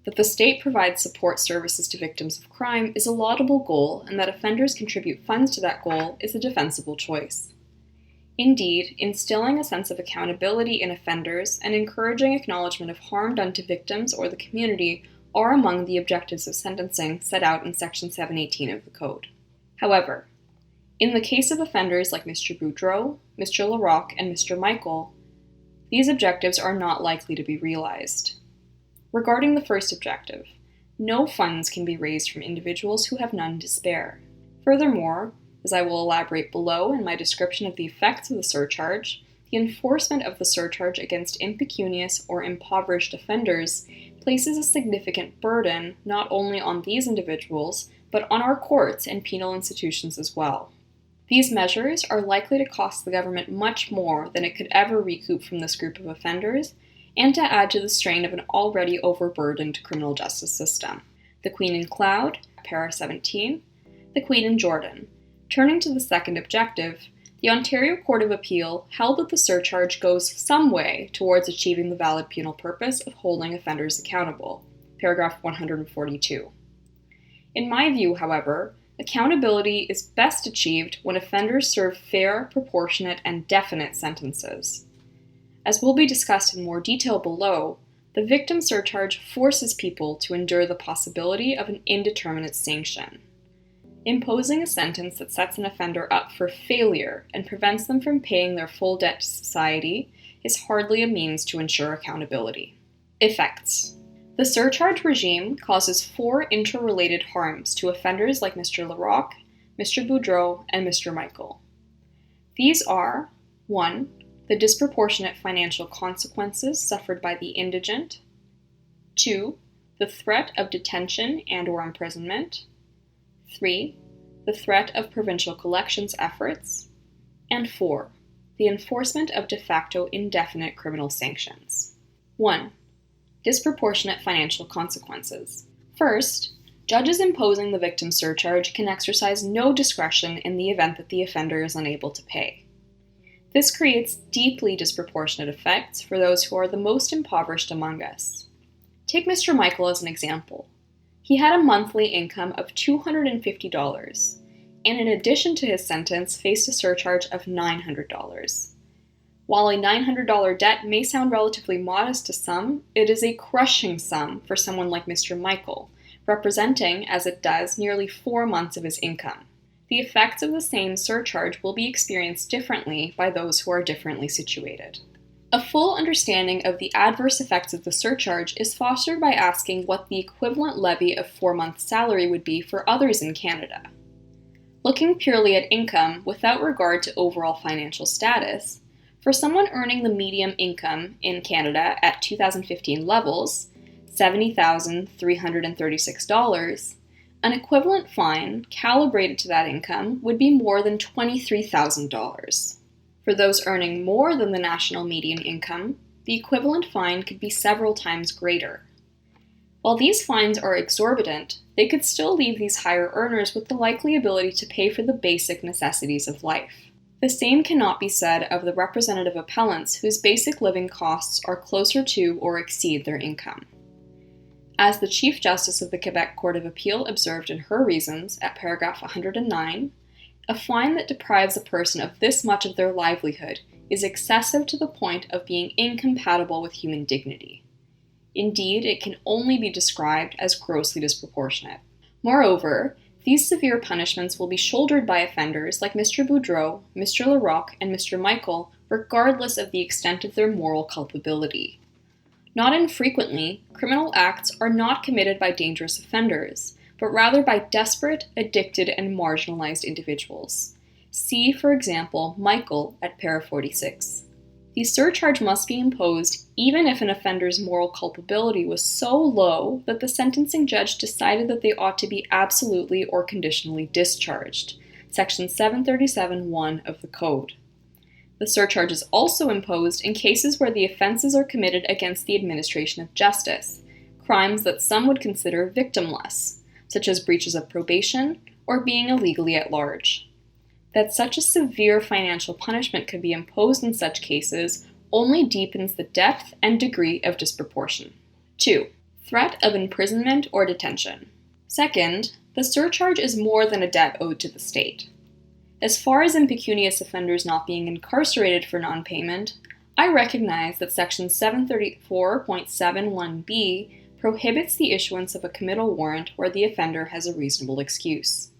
That the state provides support services to victims of crime is a laudable goal, and that offenders contribute funds to that goal is a defensible choice. Indeed, instilling a sense of accountability in offenders and encouraging acknowledgement of harm done to victims or the community are among the objectives of sentencing set out in Section 718 of the Code. However, in the case of offenders like Mr. Boudreault, Mr. Larocque, and Mr. Michael, these objectives are not likely to be realized. Regarding the first objective, no funds can be raised from individuals who have none to spare. Furthermore, as I will elaborate below in my description of the effects of the surcharge, the enforcement of the surcharge against impecunious or impoverished offenders places a significant burden not only on these individuals, but on our courts and penal institutions as well. These measures are likely to cost the government much more than it could ever recoup from this group of offenders, and to add to the strain of an already overburdened criminal justice system. The Queen and Cloud, para 17, the Queen and Jordan. Turning to the second objective, the Ontario Court of Appeal held that the surcharge goes some way towards achieving the valid penal purpose of holding offenders accountable, paragraph 142. In my view, however, accountability is best achieved when offenders serve fair, proportionate, and definite sentences. As will be discussed in more detail below, the victim surcharge forces people to endure the possibility of an indeterminate sanction. Imposing a sentence that sets an offender up for failure and prevents them from paying their full debt to society is hardly a means to ensure accountability. Effects. The surcharge regime causes 4 interrelated harms to offenders like Mr. Larocque, Mr. Boudreault, and Mr. Michael. These are 1. The disproportionate financial consequences suffered by the indigent. 2. The threat of detention and/or imprisonment. 3. The threat of provincial collections efforts. And 4. The enforcement of de facto indefinite criminal sanctions. 1. Disproportionate financial consequences. First, judges imposing the victim surcharge can exercise no discretion in the event that the offender is unable to pay. This creates deeply disproportionate effects for those who are the most impoverished among us. Take Mr. Michael as an example. He had a monthly income of $250, and in addition to his sentence, faced a surcharge of $900. While a $900 debt may sound relatively modest to some, it is a crushing sum for someone like Mr. Michael, representing, as it does, nearly 4 months of his income. The effects of the same surcharge will be experienced differently by those who are differently situated. A full understanding of the adverse effects of the surcharge is fostered by asking what the equivalent levy of 4 months' salary would be for others in Canada. Looking purely at income, without regard to overall financial status, For someone earning the median income in Canada at 2015 levels, $70,336, an equivalent fine calibrated to that income would be more than $23,000. For those earning more than the national median income, the equivalent fine could be several times greater. While these fines are exorbitant, they could still leave these higher earners with the likely ability to pay for the basic necessities of life. The same cannot be said of the representative appellants whose basic living costs are closer to or exceed their income. As the Chief Justice of the Quebec Court of Appeal observed in her reasons at paragraph 109, a fine that deprives a person of this much of their livelihood is excessive to the point of being incompatible with human dignity. Indeed, it can only be described as grossly disproportionate. Moreover, these severe punishments will be shouldered by offenders like Mr. Boudreault, Mr. Larocque, and Mr. Michael, regardless of the extent of their moral culpability. Not infrequently, criminal acts are not committed by dangerous offenders, but rather by desperate, addicted, and marginalized individuals. See, for example, Michael at para 46. The surcharge must be imposed even if an offender's moral culpability was so low that the sentencing judge decided that they ought to be absolutely or conditionally discharged. Section 737(1) of the Code. The surcharge is also imposed in cases where the offenses are committed against the administration of justice, crimes that some would consider victimless, such as breaches of probation or being illegally at large. That such a severe financial punishment could be imposed in such cases only deepens the depth and degree of disproportion. 2. Threat of imprisonment or detention. Second, the surcharge is more than a debt owed to the state. As far as impecunious offenders not being incarcerated for non-payment, I recognize that Section 734.71b prohibits the issuance of a committal warrant where the offender has a reasonable excuse.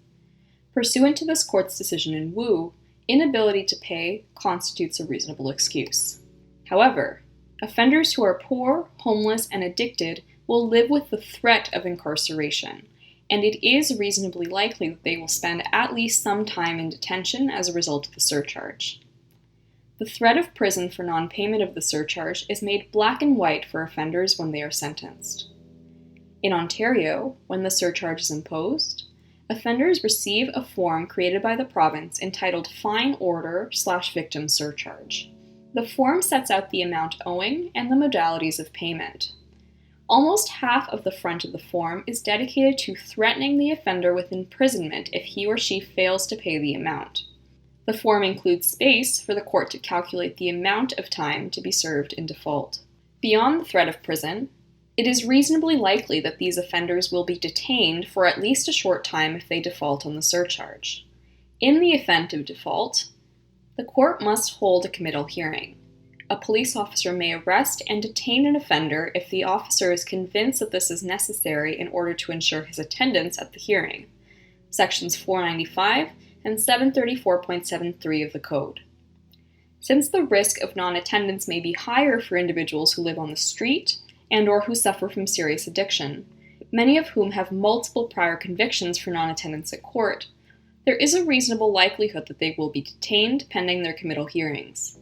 Pursuant to this court's decision in Wu, inability to pay constitutes a reasonable excuse. However, offenders who are poor, homeless, and addicted will live with the threat of incarceration, and it is reasonably likely that they will spend at least some time in detention as a result of the surcharge. The threat of prison for non-payment of the surcharge is made black and white for offenders when they are sentenced. In Ontario, when the surcharge is imposed, offenders receive a form created by the province entitled Fine Order/Victim Surcharge. The form sets out the amount owing and the modalities of payment. Almost half of the front of the form is dedicated to threatening the offender with imprisonment if he or she fails to pay the amount. The form includes space for the court to calculate the amount of time to be served in default. Beyond the threat of prison, it is reasonably likely that these offenders will be detained for at least a short time if they default on the surcharge. In the event of default, the court must hold a committal hearing. A police officer may arrest and detain an offender if the officer is convinced that this is necessary in order to ensure his attendance at the hearing. Sections 495 and 734.73 of the Code. Since the risk of non-attendance may be higher for individuals who live on the street and or who suffer from serious addiction, many of whom have multiple prior convictions for non-attendance at court, there is a reasonable likelihood that they will be detained pending their committal hearings.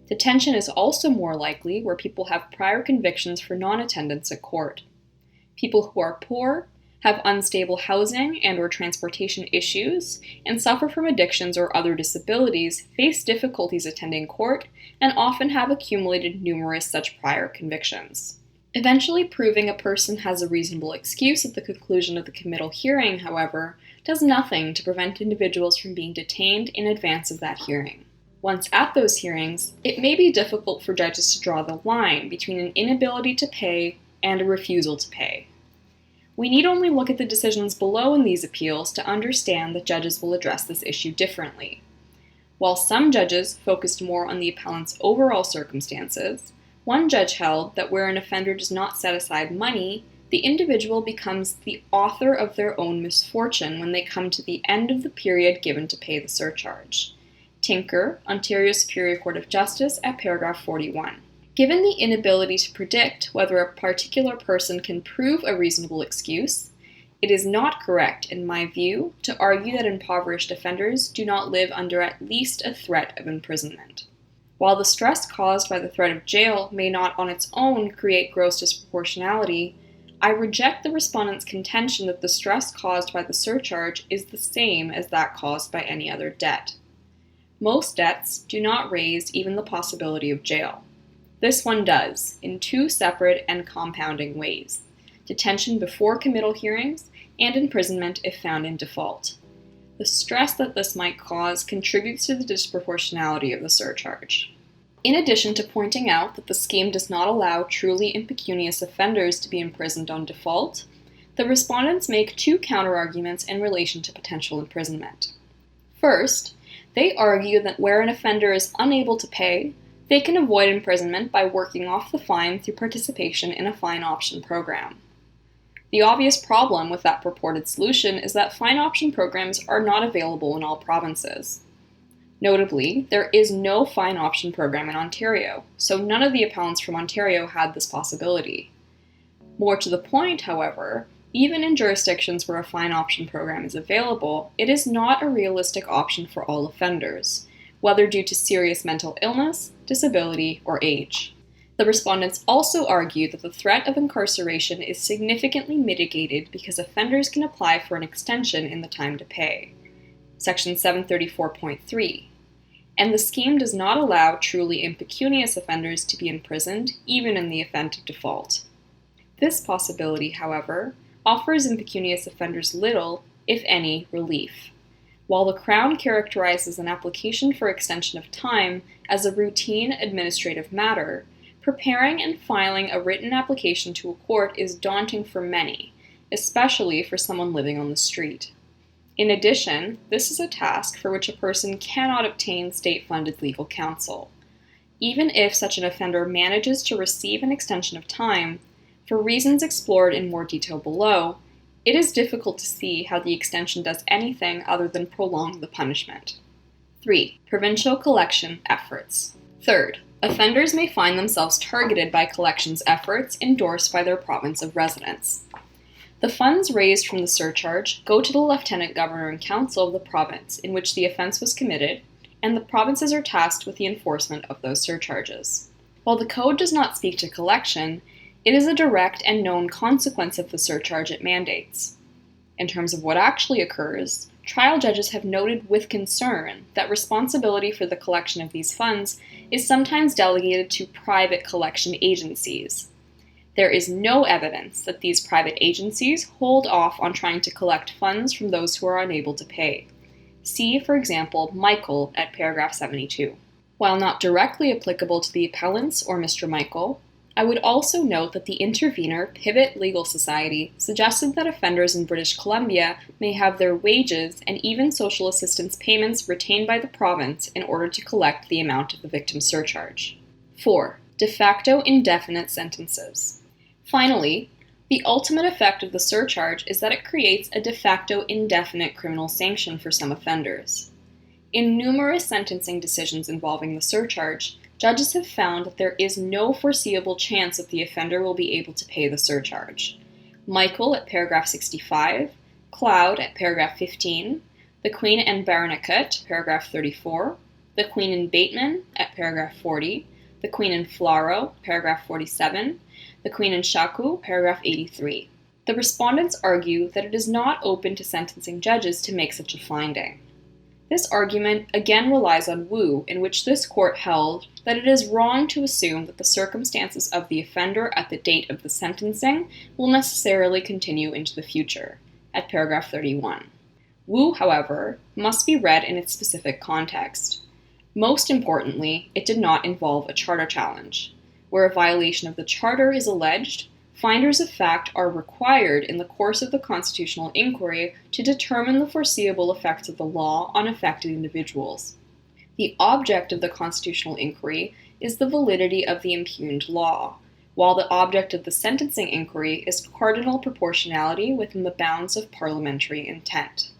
Detention is also more likely where people have prior convictions for non-attendance at court. People who are poor, have unstable housing and or transportation issues, and suffer from addictions or other disabilities face difficulties attending court and often have accumulated numerous such prior convictions. Eventually proving a person has a reasonable excuse at the conclusion of the committal hearing, however, does nothing to prevent individuals from being detained in advance of that hearing. Once at those hearings, it may be difficult for judges to draw the line between an inability to pay and a refusal to pay. We need only look at the decisions below in these appeals to understand that judges will address this issue differently. While some judges focused more on the appellant's overall circumstances, one judge held that where an offender does not set aside money, the individual becomes the author of their own misfortune when they come to the end of the period given to pay the surcharge. Tinker, Ontario Superior Court of Justice, at paragraph 41. Given the inability to predict whether a particular person can prove a reasonable excuse, it is not correct, in my view, to argue that impoverished offenders do not live under at least a threat of imprisonment. While the stress caused by the threat of jail may not on its own create gross disproportionality, I reject the respondent's contention that the stress caused by the surcharge is the same as that caused by any other debt. Most debts do not raise even the possibility of jail. This one does, in two separate and compounding ways: detention before committal hearings and imprisonment if found in default. The stress that this might cause contributes to the disproportionality of the surcharge. In addition to pointing out that the scheme does not allow truly impecunious offenders to be imprisoned on default, the respondents make two counterarguments in relation to potential imprisonment. First, they argue that where an offender is unable to pay, they can avoid imprisonment by working off the fine through participation in a fine option program. The obvious problem with that purported solution is that fine option programs are not available in all provinces. Notably, there is no fine option program in Ontario, so none of the appellants from Ontario had this possibility. More to the point, however, even in jurisdictions where a fine option program is available, it is not a realistic option for all offenders, whether due to serious mental illness, disability, or age. The respondents also argue that the threat of incarceration is significantly mitigated because offenders can apply for an extension in the time to pay, Section 734.3, and the scheme does not allow truly impecunious offenders to be imprisoned even in the event of default. This possibility, however, offers impecunious offenders little, if any, relief. While the Crown characterizes an application for extension of time as a routine administrative matter, preparing and filing a written application to a court is daunting for many, especially for someone living on the street. In addition, this is a task for which a person cannot obtain state-funded legal counsel. Even if such an offender manages to receive an extension of time, for reasons explored in more detail below, it is difficult to see how the extension does anything other than prolong the punishment. 3. Provincial collection efforts. Third, offenders may find themselves targeted by collections efforts endorsed by their province of residence. The funds raised from the surcharge go to the Lieutenant Governor and Council of the province in which the offense was committed, and the provinces are tasked with the enforcement of those surcharges. While the Code does not speak to collection, it is a direct and known consequence of the surcharge it mandates. In terms of what actually occurs, trial judges have noted with concern that responsibility for the collection of these funds is sometimes delegated to private collection agencies. There is no evidence that these private agencies hold off on trying to collect funds from those who are unable to pay. See, for example, Michael at paragraph 72. While not directly applicable to the appellants or Mr. Michael, I would also note that the intervener, Pivot Legal Society, suggested that offenders in British Columbia may have their wages and even social assistance payments retained by the province in order to collect the amount of the victim's surcharge. 4. De facto indefinite sentences. Finally, the ultimate effect of the surcharge is that it creates a de facto indefinite criminal sanction for some offenders. In numerous sentencing decisions involving the surcharge, judges have found that there is no foreseeable chance that the offender will be able to pay the surcharge. Michael at paragraph 65, Cloud at paragraph 15, the Queen and Baronicut, paragraph 34, the Queen and Bateman at paragraph 40, the Queen and Flaro, paragraph 47, the Queen and Shaku, paragraph 83. The respondents argue that it is not open to sentencing judges to make such a finding. This argument again relies on Wu, in which this court held that it is wrong to assume that the circumstances of the offender at the date of the sentencing will necessarily continue into the future, at paragraph 31. Wu, however, must be read in its specific context. Most importantly, it did not involve a charter challenge. Where a violation of the charter is alleged, finders of fact are required in the course of the constitutional inquiry to determine the foreseeable effects of the law on affected individuals. The object of the constitutional inquiry is the validity of the impugned law, while the object of the sentencing inquiry is cardinal proportionality within the bounds of parliamentary intent.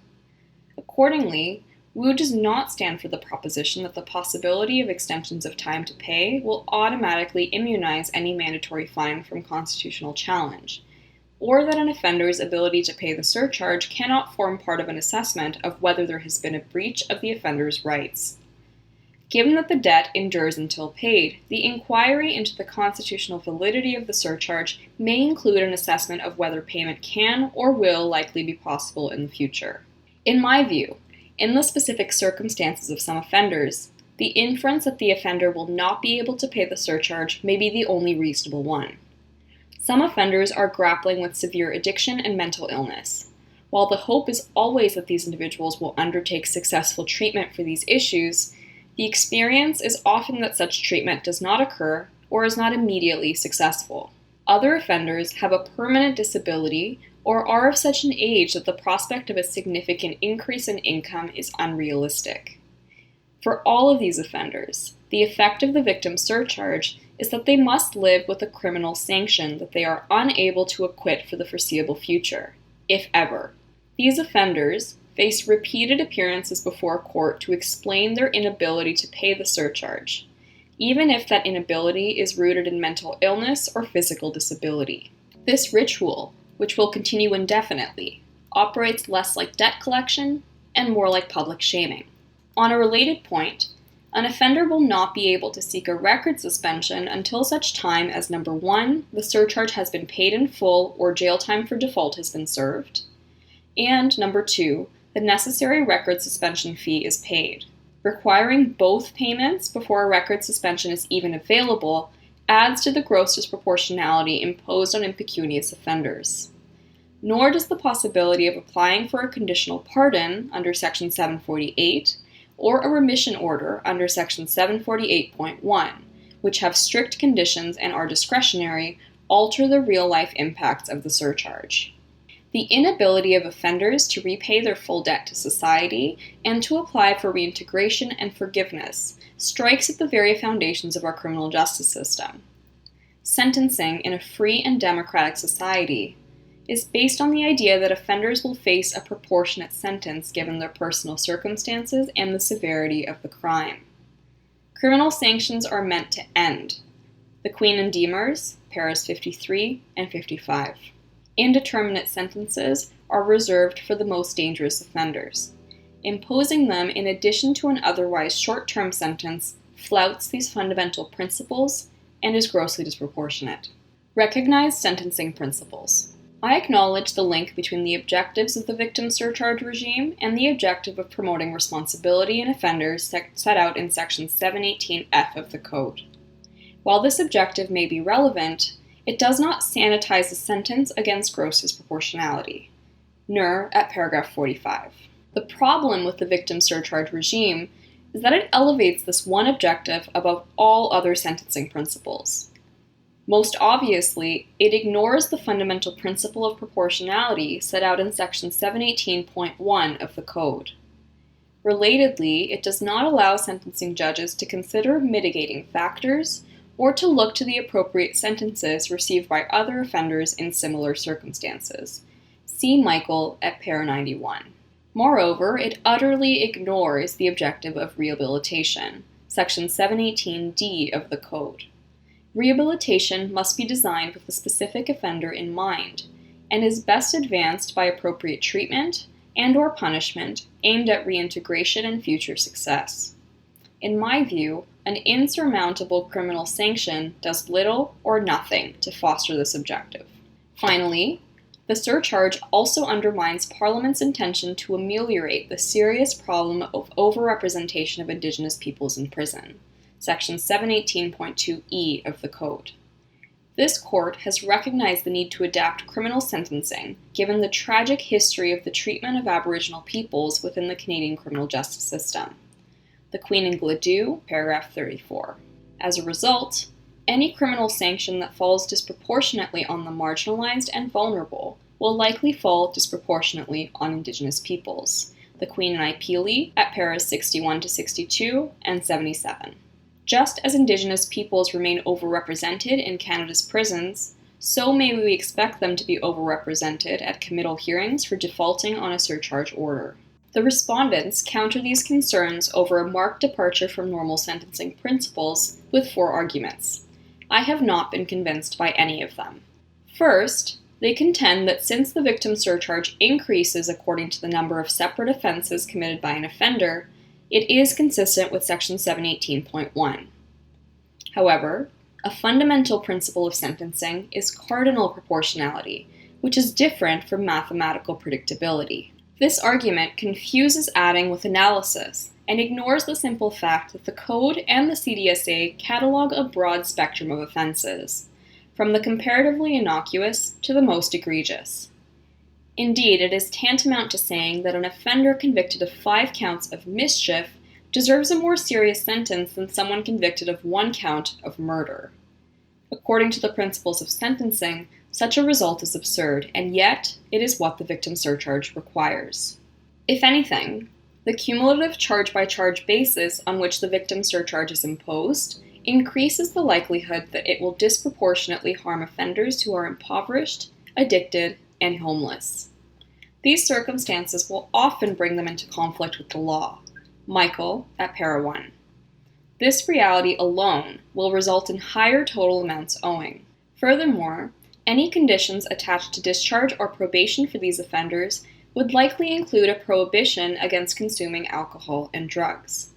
Accordingly, Wu does not stand for the proposition that the possibility of extensions of time to pay will automatically immunize any mandatory fine from constitutional challenge, or that an offender's ability to pay the surcharge cannot form part of an assessment of whether there has been a breach of the offender's rights. Given that the debt endures until paid, the inquiry into the constitutional validity of the surcharge may include an assessment of whether payment can or will likely be possible in the future. In my view, in the specific circumstances of some offenders, the inference that the offender will not be able to pay the surcharge may be the only reasonable one. Some offenders are grappling with severe addiction and mental illness. While the hope is always that these individuals will undertake successful treatment for these issues, the experience is often that such treatment does not occur or is not immediately successful. Other offenders have a permanent disability or are of such an age that the prospect of a significant increase in income is unrealistic. For all of these offenders, the effect of the victim surcharge is that they must live with a criminal sanction that they are unable to acquit for the foreseeable future, if ever. These offenders face repeated appearances before a court to explain their inability to pay the surcharge, even if that inability is rooted in mental illness or physical disability. This ritual, which will continue indefinitely, operates less like debt collection and more like public shaming. On a related point, an offender will not be able to seek a record suspension until such time as 1, the surcharge has been paid in full or jail time for default has been served, and 2, the necessary record suspension fee is paid. Requiring both payments before a record suspension is even available adds to the gross disproportionality imposed on impecunious offenders. Nor does the possibility of applying for a conditional pardon under Section 748 or a remission order under Section 748.1, which have strict conditions and are discretionary, alter the real-life impacts of the surcharge. The inability of offenders to repay their full debt to society and to apply for reintegration and forgiveness strikes at the very foundations of our criminal justice system. Sentencing in a free and democratic society is based on the idea that offenders will face a proportionate sentence given their personal circumstances and the severity of the crime. Criminal sanctions are meant to end. The Queen and Demers, paras 53 and 55. Indeterminate sentences are reserved for the most dangerous offenders. Imposing them in addition to an otherwise short-term sentence flouts these fundamental principles and is grossly disproportionate. Recognized sentencing principles. I acknowledge the link between the objectives of the victim surcharge regime and the objective of promoting responsibility in offenders set out in Section 718F of the Code. While this objective may be relevant, it does not sanitize the sentence against gross disproportionality. Nur at paragraph 45. The problem with the victim surcharge regime is that it elevates this one objective above all other sentencing principles. Most obviously, it ignores the fundamental principle of proportionality set out in Section 718.1 of the Code. Relatedly, it does not allow sentencing judges to consider mitigating factors or to look to the appropriate sentences received by other offenders in similar circumstances. See Michael at par 91. Moreover, it utterly ignores the objective of rehabilitation, Section 718D of the Code. Rehabilitation must be designed with the specific offender in mind, and is best advanced by appropriate treatment and/or punishment aimed at reintegration and future success. In my view, an insurmountable criminal sanction does little or nothing to foster this objective. Finally, the surcharge also undermines Parliament's intention to ameliorate the serious problem of overrepresentation of Indigenous peoples in prison, Section 718.2e of the Code. This court has recognized the need to adapt criminal sentencing, given the tragic history of the treatment of Aboriginal peoples within the Canadian criminal justice system. The Queen and Gladue, paragraph 34. As a result, any criminal sanction that falls disproportionately on the marginalized and vulnerable will likely fall disproportionately on Indigenous peoples. The Queen and Ipeele at paras 61 to 62 and 77. Just as Indigenous peoples remain overrepresented in Canada's prisons, so may we expect them to be overrepresented at committal hearings for defaulting on a surcharge order. The respondents counter these concerns over a marked departure from normal sentencing principles with 4 arguments. I have not been convinced by any of them. First, they contend that since the victim surcharge increases according to the number of separate offenses committed by an offender, It is consistent with Section 718.1. However, a fundamental principle of sentencing is cardinal proportionality, which is different from mathematical predictability. This argument confuses adding with analysis and ignores the simple fact that the Code and the CDSA catalog a broad spectrum of offenses, from the comparatively innocuous to the most egregious. Indeed, it is tantamount to saying that an offender convicted of 5 counts of mischief deserves a more serious sentence than someone convicted of 1 count of murder. According to the principles of sentencing, such a result is absurd, and yet it is what the victim surcharge requires. If anything, the cumulative charge-by-charge basis on which the victim surcharge is imposed increases the likelihood that it will disproportionately harm offenders who are impoverished, addicted, and homeless. These circumstances will often bring them into conflict with the law. Michael at para 1. This reality alone will result in higher total amounts owing. Furthermore, any conditions attached to discharge or probation for these offenders would likely include a prohibition against consuming alcohol and drugs.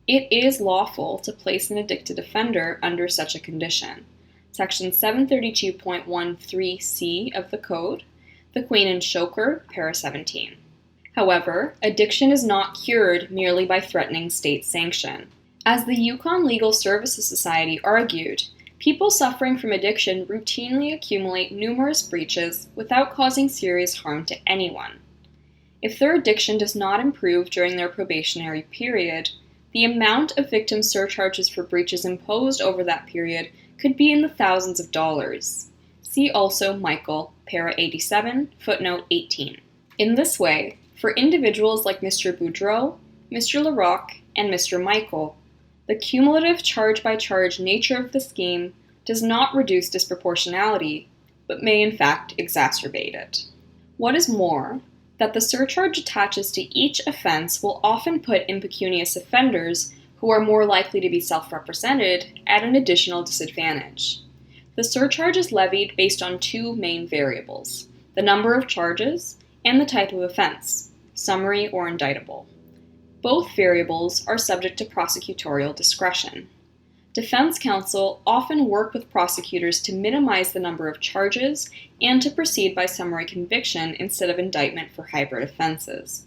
It is lawful to place an addicted offender under such a condition. Section 732.13c of the Code, the Queen and Shoker, para 17. However, addiction is not cured merely by threatening state sanction. As the Yukon Legal Services Society argued, people suffering from addiction routinely accumulate numerous breaches without causing serious harm to anyone. If their addiction does not improve during their probationary period, the amount of victim surcharges for breaches imposed over that period could be in the thousands of dollars. See also Michael, para 87, footnote 18. In this way, for individuals like Mr. Boudreault, Mr. Larocque, and Mr. Michael, the cumulative charge-by-charge nature of the scheme does not reduce disproportionality, but may in fact exacerbate it. What is more, that the surcharge attaches to each offense will often put impecunious offenders, who are more likely to be self-represented, at an additional disadvantage. The surcharge is levied based on 2 main variables: the number of charges and the type of offense, summary or indictable. Both variables are subject to prosecutorial discretion. Defense counsel often work with prosecutors to minimize the number of charges and to proceed by summary conviction instead of indictment for hybrid offenses.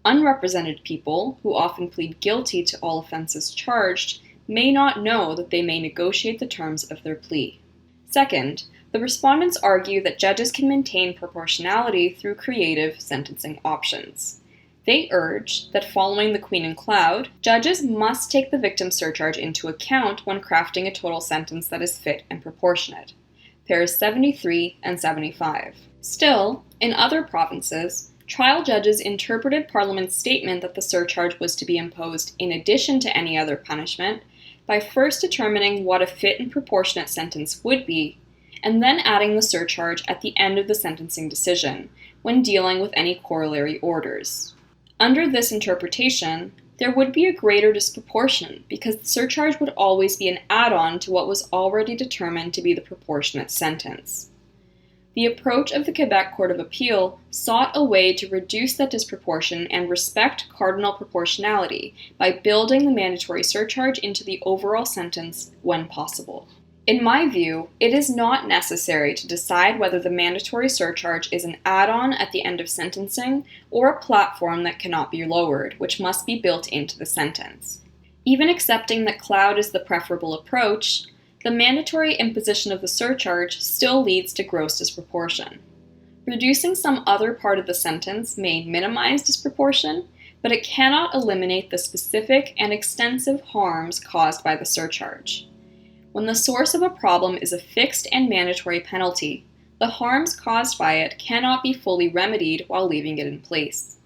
Unrepresented people, who often plead guilty to all offenses charged, may not know that they may negotiate the terms of their plea. Second, the respondents argue that judges can maintain proportionality through creative sentencing options. They urge that following the Queen and Cloud, judges must take the victim surcharge into account when crafting a total sentence that is fit and proportionate. Paras 73 and 75. Still, in other provinces, trial judges interpreted Parliament's statement that the surcharge was to be imposed in addition to any other punishment by first determining what a fit and proportionate sentence would be, and then adding the surcharge at the end of the sentencing decision when dealing with any corollary orders. Under this interpretation, there would be a greater disproportion because the surcharge would always be an add-on to what was already determined to be the proportionate sentence. The approach of the Quebec Court of Appeal sought a way to reduce that disproportion and respect cardinal proportionality by building the mandatory surcharge into the overall sentence when possible. In my view, it is not necessary to decide whether the mandatory surcharge is an add-on at the end of sentencing or a platform that cannot be lowered, which must be built into the sentence. Even accepting that cloud is the preferable approach, the mandatory imposition of the surcharge still leads to gross disproportion. Reducing some other part of the sentence may minimize disproportion, but it cannot eliminate the specific and extensive harms caused by the surcharge. When the source of a problem is a fixed and mandatory penalty, the harms caused by it cannot be fully remedied while leaving it in place.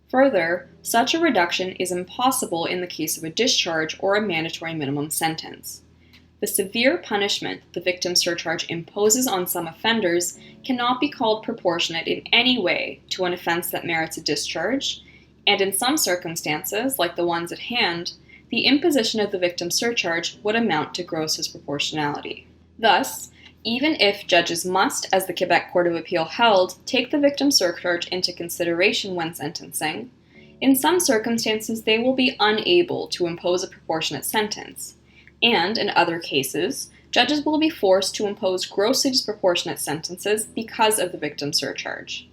Further, such a reduction is impossible in the case of a discharge or a mandatory minimum sentence. The severe punishment the victim surcharge imposes on some offenders cannot be called proportionate in any way to an offense that merits a discharge, and in some circumstances, like the ones at hand, the imposition of the victim surcharge would amount to gross disproportionality. Thus, even if judges must, as the Quebec Court of Appeal held, take the victim surcharge into consideration when sentencing, In some circumstances, they will be unable to impose a proportionate sentence, and in other cases, judges will be forced to impose grossly disproportionate sentences because of the victim surcharge.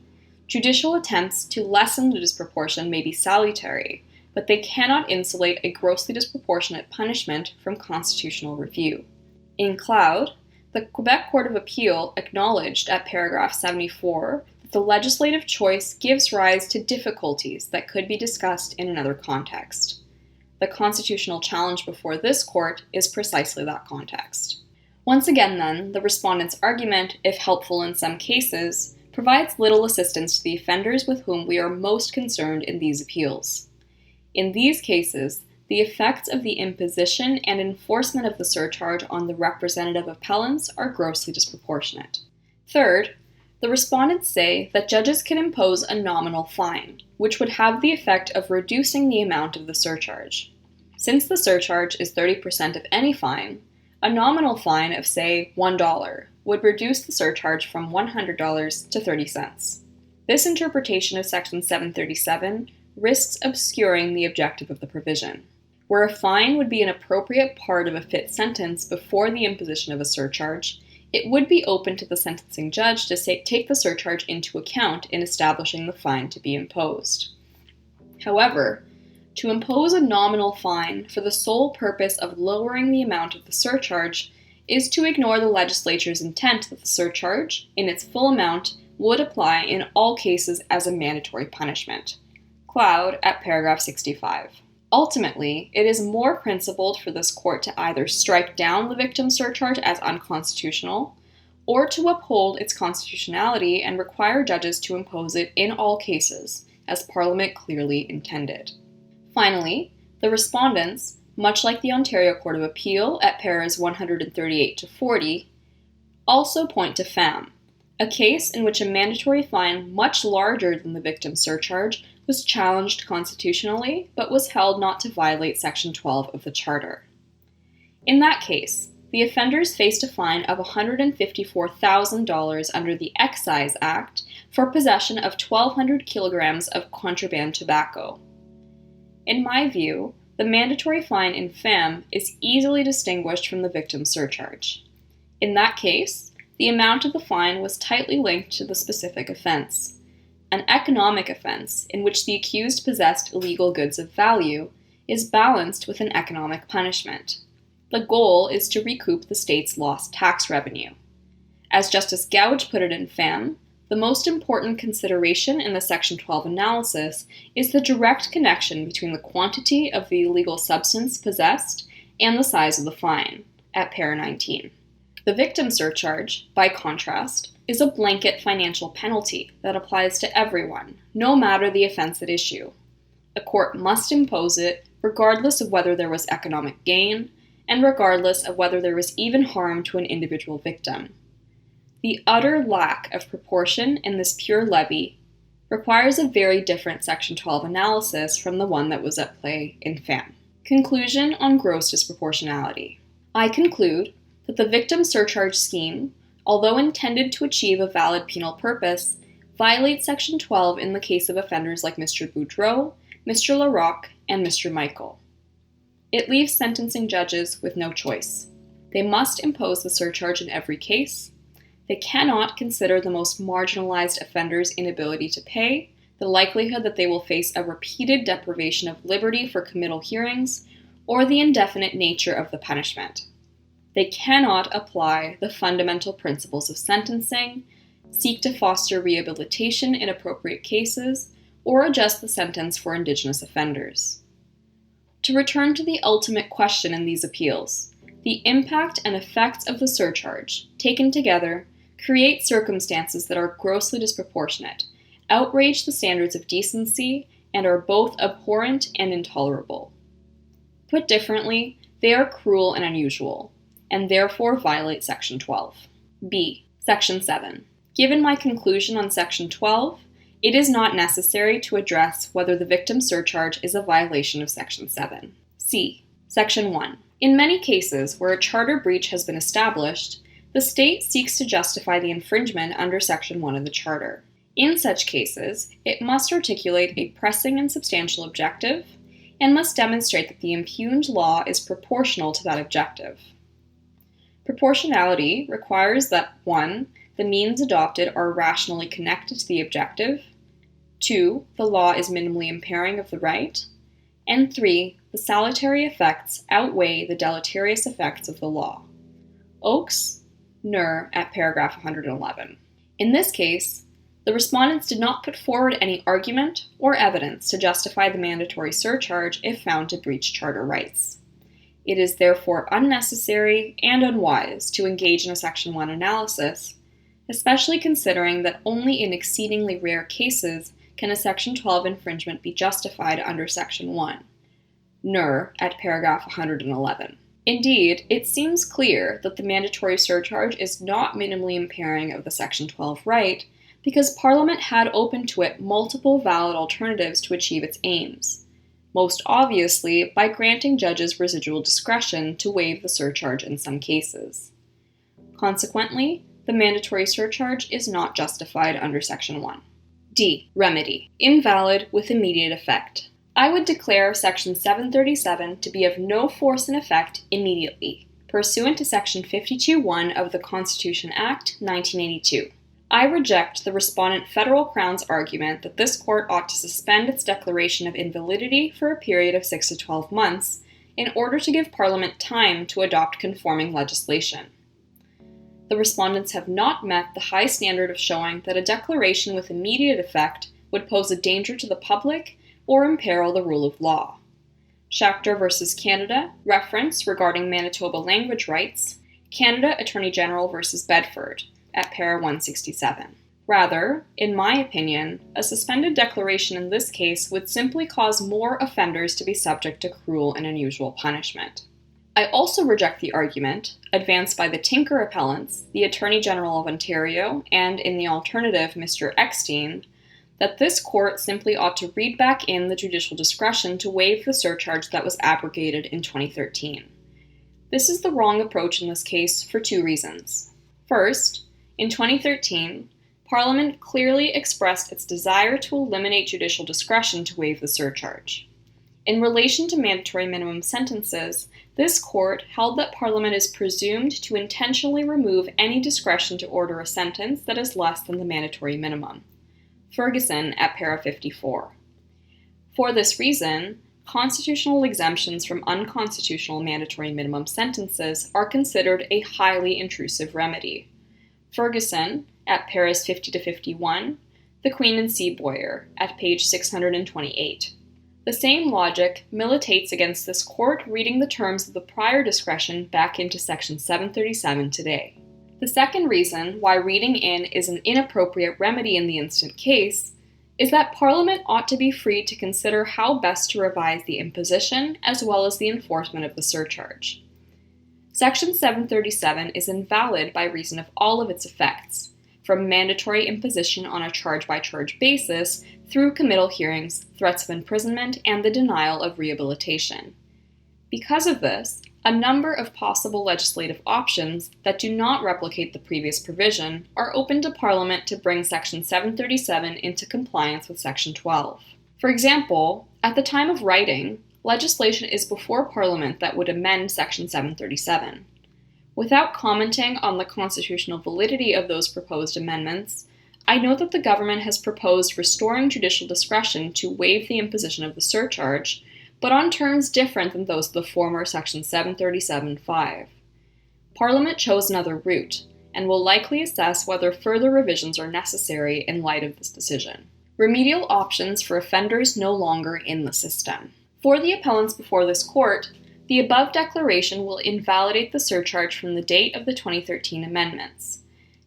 Judicial attempts to lessen the disproportion may be salutary, but they cannot insulate a grossly disproportionate punishment from constitutional review. In Cloud, the Quebec Court of Appeal acknowledged at paragraph 74 that the legislative choice gives rise to difficulties that could be discussed in another context. The constitutional challenge before this court is precisely that context. Once again, then, the respondent's argument, if helpful in some cases, provides little assistance to the offenders with whom we are most concerned in these appeals. In these cases, the effects of the imposition and enforcement of the surcharge on the representative appellants are grossly disproportionate. Third, the respondents say that judges can impose a nominal fine, which would have the effect of reducing the amount of the surcharge. Since the surcharge is 30% of any fine, a nominal fine of, say, $1 would reduce the surcharge from $100 to 30 cents. This interpretation of Section 737 risks obscuring the objective of the provision. Where a fine would be an appropriate part of a fit sentence before the imposition of a surcharge, it would be open to the sentencing judge to take the surcharge into account in establishing the fine to be imposed. However, to impose a nominal fine for the sole purpose of lowering the amount of the surcharge is to ignore the legislature's intent that the surcharge, in its full amount, would apply in all cases as a mandatory punishment. Cloud at paragraph 65. Ultimately, it is more principled for this court to either strike down the victim surcharge as unconstitutional, or to uphold its constitutionality and require judges to impose it in all cases, as Parliament clearly intended. Finally, the respondents, much like the Ontario Court of Appeal at paras 138 to 40, also point to FAM, a case in which a mandatory fine much larger than the victim surcharge was challenged constitutionally, but was held not to violate Section 12 of the Charter. In that case, the offenders faced a fine of $154,000 under the Excise Act for possession of 1,200 kilograms of contraband tobacco. In my view, the mandatory fine in FAM is easily distinguished from the victim surcharge. In that case, the amount of the fine was tightly linked to the specific offense. An economic offense, in which the accused possessed illegal goods of value, is balanced with an economic punishment. The goal is to recoup the state's lost tax revenue. As Justice Gouge put it in FAM, the most important consideration in the Section 12 analysis is the direct connection between the quantity of the illegal substance possessed and the size of the fine, at para 19. The victim surcharge, by contrast, is a blanket financial penalty that applies to everyone, no matter the offense at issue. A court must impose it regardless of whether there was economic gain, and regardless of whether there was even harm to an individual victim. The utter lack of proportion in this pure levy requires a very different Section 12 analysis from the one that was at play in FAM. Conclusion on gross disproportionality. I conclude that the victim surcharge scheme, although intended to achieve a valid penal purpose, violates Section 12 in the case of offenders like Mr. Boudreault, Mr. Larocque, and Mr. Michael. It leaves sentencing judges with no choice. They must impose the surcharge in every case. They cannot consider the most marginalized offender's inability to pay, the likelihood that they will face a repeated deprivation of liberty for committal hearings, or the indefinite nature of the punishment. They cannot apply the fundamental principles of sentencing, seek to foster rehabilitation in appropriate cases, or adjust the sentence for Indigenous offenders. To return to the ultimate question in these appeals, the impact and effects of the surcharge, taken together, create circumstances that are grossly disproportionate, outrage the standards of decency, and are both abhorrent and intolerable. Put differently, they are cruel and unusual, and therefore violate Section 12. B. Section 7. Given my conclusion on Section 12, it is not necessary to address whether the victim surcharge is a violation of Section 7. C. Section 1. In many cases where a charter breach has been established, the state seeks to justify the infringement under Section 1 of the Charter. In such cases, it must articulate a pressing and substantial objective, and must demonstrate that the impugned law is proportional to that objective. Proportionality requires that 1. The means adopted are rationally connected to the objective, 2. The law is minimally impairing of the right, and 3. The salutary effects outweigh the deleterious effects of the law. Oakes, Nur at paragraph 111. In this case, the respondents did not put forward any argument or evidence to justify the mandatory surcharge if found to breach charter rights. It is therefore unnecessary and unwise to engage in a Section 1 analysis, especially considering that only in exceedingly rare cases can a Section 12 infringement be justified under Section 1. Nur at paragraph 111. Indeed, it seems clear that the mandatory surcharge is not minimally impairing of the Section 12 right because Parliament had open to it multiple valid alternatives to achieve its aims, most obviously by granting judges residual discretion to waive the surcharge in some cases. Consequently, the mandatory surcharge is not justified under Section 1. D. Remedy. Invalid with immediate effect. I would declare Section 737 to be of no force and effect immediately, pursuant to Section 52(1) of the Constitution Act, 1982. I reject the respondent Federal Crown's argument that this court ought to suspend its declaration of invalidity for a period of 6 to 12 months in order to give Parliament time to adopt conforming legislation. The respondents have not met the high standard of showing that a declaration with immediate effect would pose a danger to the public or imperil the rule of law. Schachter v. Canada, reference regarding Manitoba language rights, Canada Attorney General v. Bedford, at para 167. Rather, in my opinion, a suspended declaration in this case would simply cause more offenders to be subject to cruel and unusual punishment. I also reject the argument, advanced by the Tinker appellants, the Attorney General of Ontario, and in the alternative Mr. Eckstein, that this court simply ought to read back in the judicial discretion to waive the surcharge that was abrogated in 2013. This is the wrong approach in this case for 2 reasons. First, in 2013, Parliament clearly expressed its desire to eliminate judicial discretion to waive the surcharge. In relation to mandatory minimum sentences, this court held that Parliament is presumed to intentionally remove any discretion to order a sentence that is less than the mandatory minimum. Ferguson at para 54. For this reason, constitutional exemptions from unconstitutional mandatory minimum sentences are considered a highly intrusive remedy. Ferguson at paras 50 to 51, The Queen and C. Boyer at page 628. The same logic militates against this court reading the terms of the prior discretion back into Section 737 today. The second reason why reading in is an inappropriate remedy in the instant case is that Parliament ought to be free to consider how best to revise the imposition as well as the enforcement of the surcharge. Section 737 is invalid by reason of all of its effects, from mandatory imposition on a charge-by-charge basis through committal hearings, threats of imprisonment, and the denial of rehabilitation. Because of this, a number of possible legislative options that do not replicate the previous provision are open to Parliament to bring Section 737 into compliance with Section 12. For example, at the time of writing, legislation is before Parliament that would amend Section 737. Without commenting on the constitutional validity of those proposed amendments, I note that the government has proposed restoring judicial discretion to waive the imposition of the surcharge, but on terms different than those of the former Section 737(5). Parliament chose another route, and will likely assess whether further revisions are necessary in light of this decision. Remedial options for offenders no longer in the system. For the appellants before this court, the above declaration will invalidate the surcharge from the date of the 2013 amendments.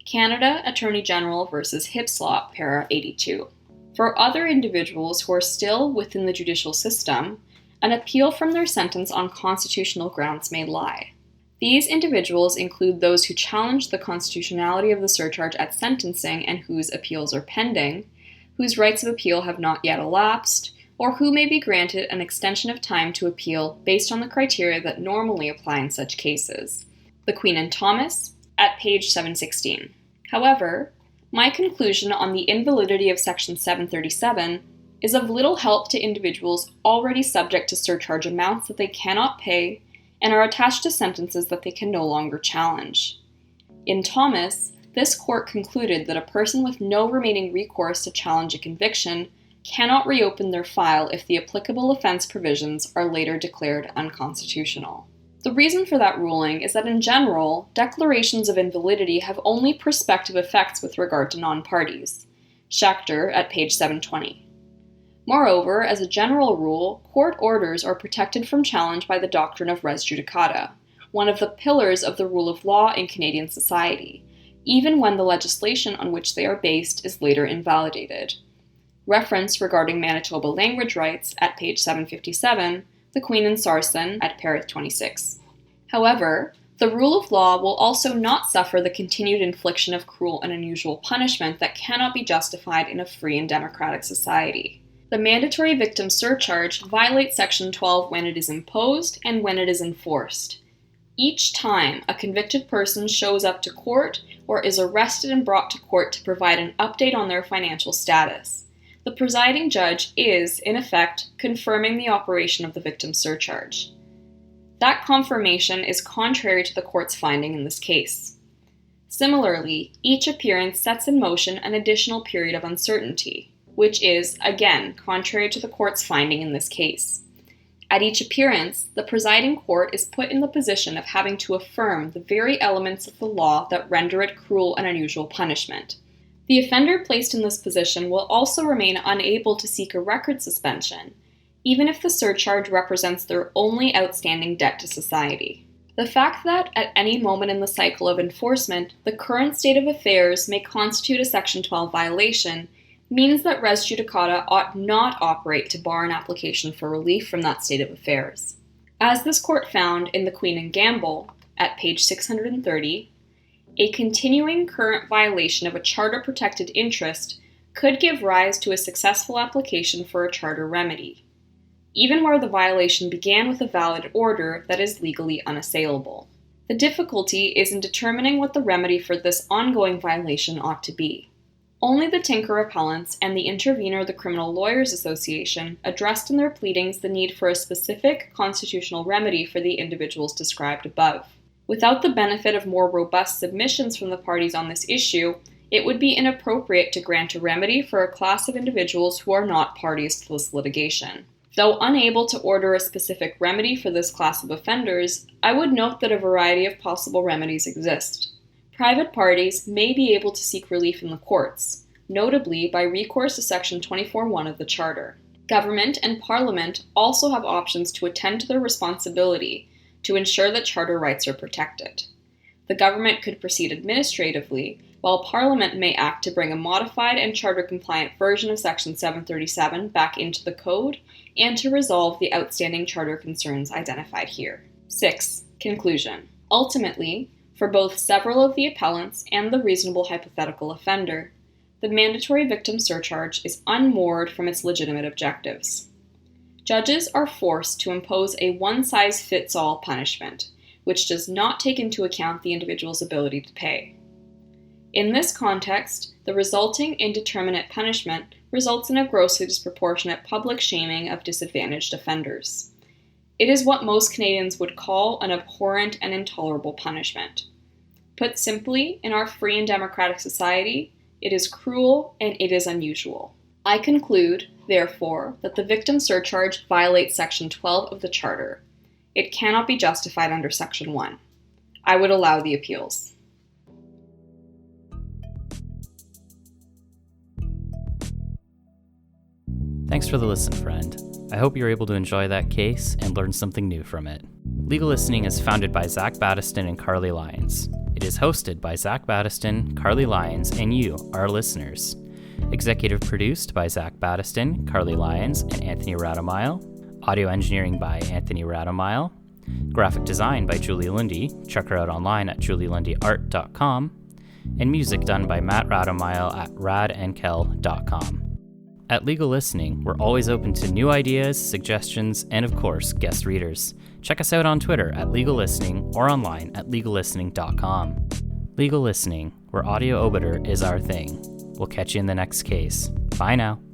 Canada Attorney General v. Hipslop, para 82. For other individuals who are still within the judicial system, an appeal from their sentence on constitutional grounds may lie. These individuals include those who challenge the constitutionality of the surcharge at sentencing and whose appeals are pending, whose rights of appeal have not yet elapsed, or who may be granted an extension of time to appeal based on the criteria that normally apply in such cases. The Queen and Thomas, at page 716. However, My conclusion on the invalidity of Section 737 is of little help to individuals already subject to surcharge amounts that they cannot pay and are attached to sentences that they can no longer challenge. In Thomas, this court concluded that a person with no remaining recourse to challenge a conviction cannot reopen their file if the applicable offense provisions are later declared unconstitutional. The reason for that ruling is that in general, declarations of invalidity have only prospective effects with regard to non-parties. Schechter at page 720. Moreover, as a general rule, court orders are protected from challenge by the doctrine of res judicata, one of the pillars of the rule of law in Canadian society, even when the legislation on which they are based is later invalidated. Reference regarding Manitoba language rights at page 757, the Queen and Sarson at paragraph 26. However, the rule of law will also not suffer the continued infliction of cruel and unusual punishment that cannot be justified in a free and democratic society. The mandatory victim surcharge violates Section 12 when it is imposed and when it is enforced. Each time a convicted person shows up to court or is arrested and brought to court to provide an update on their financial status, the presiding judge is, in effect, confirming the operation of the victim surcharge. That confirmation is contrary to the court's finding in this case. Similarly, each appearance sets in motion an additional period of uncertainty, which is, again, contrary to the court's finding in this case. At each appearance, the presiding court is put in the position of having to affirm the very elements of the law that render it cruel and unusual punishment. The offender placed in this position will also remain unable to seek a record suspension, even if the surcharge represents their only outstanding debt to society. The fact that, at any moment in the cycle of enforcement, the current state of affairs may constitute a Section 12 violation means that res judicata ought not operate to bar an application for relief from that state of affairs. As this court found in the Queen and Gamble, at page 630, a continuing current violation of a charter-protected interest could give rise to a successful application for a charter remedy, even where the violation began with a valid order that is legally unassailable. The difficulty is in determining what the remedy for this ongoing violation ought to be. Only the Tinker appellants and the intervener, the Criminal Lawyers Association, addressed in their pleadings the need for a specific constitutional remedy for the individuals described above. Without the benefit of more robust submissions from the parties on this issue, it would be inappropriate to grant a remedy for a class of individuals who are not parties to this litigation. Though unable to order a specific remedy for this class of offenders, I would note that a variety of possible remedies exist. Private parties may be able to seek relief in the courts, notably by recourse to Section 24(1) of the Charter. Government and Parliament also have options to attend to their responsibility to ensure that charter rights are protected. The government could proceed administratively, while Parliament may act to bring a modified and charter-compliant version of Section 737 back into the Code and to resolve the outstanding charter concerns identified here. 6. Conclusion. Ultimately, for both several of the appellants and the reasonable hypothetical offender, the mandatory victim surcharge is unmoored from its legitimate objectives. Judges are forced to impose a one-size-fits-all punishment, which does not take into account the individual's ability to pay. In this context, the resulting indeterminate punishment results in a grossly disproportionate public shaming of disadvantaged offenders. It is what most Canadians would call an abhorrent and intolerable punishment. Put simply, in our free and democratic society, it is cruel and it is unusual. I conclude, therefore, that the victim surcharge violates Section 12 of the Charter. It cannot be justified under Section 1. I would allow the appeals. Thanks for the listen, friend. I hope you're able to enjoy that case and learn something new from it. Legal Listening is founded by Zach Battiston and Carly Lyons. It is hosted by Zach Battiston, Carly Lyons, and you, our listeners. Executive produced by Zach Battiston, Carly Lyons, and Anthony Radomile. Audio engineering by Anthony Radomile. Graphic design by Julie Lundy. Check her out online at julielundyart.com. And music done by Matt Radomile at radandkel.com. At Legal Listening, we're always open to new ideas, suggestions, and of course, guest readers. Check us out on Twitter at Legal Listening or online at legallistening.com. Legal listening, where audio obiter is our thing. We'll catch you in the next case. Bye now.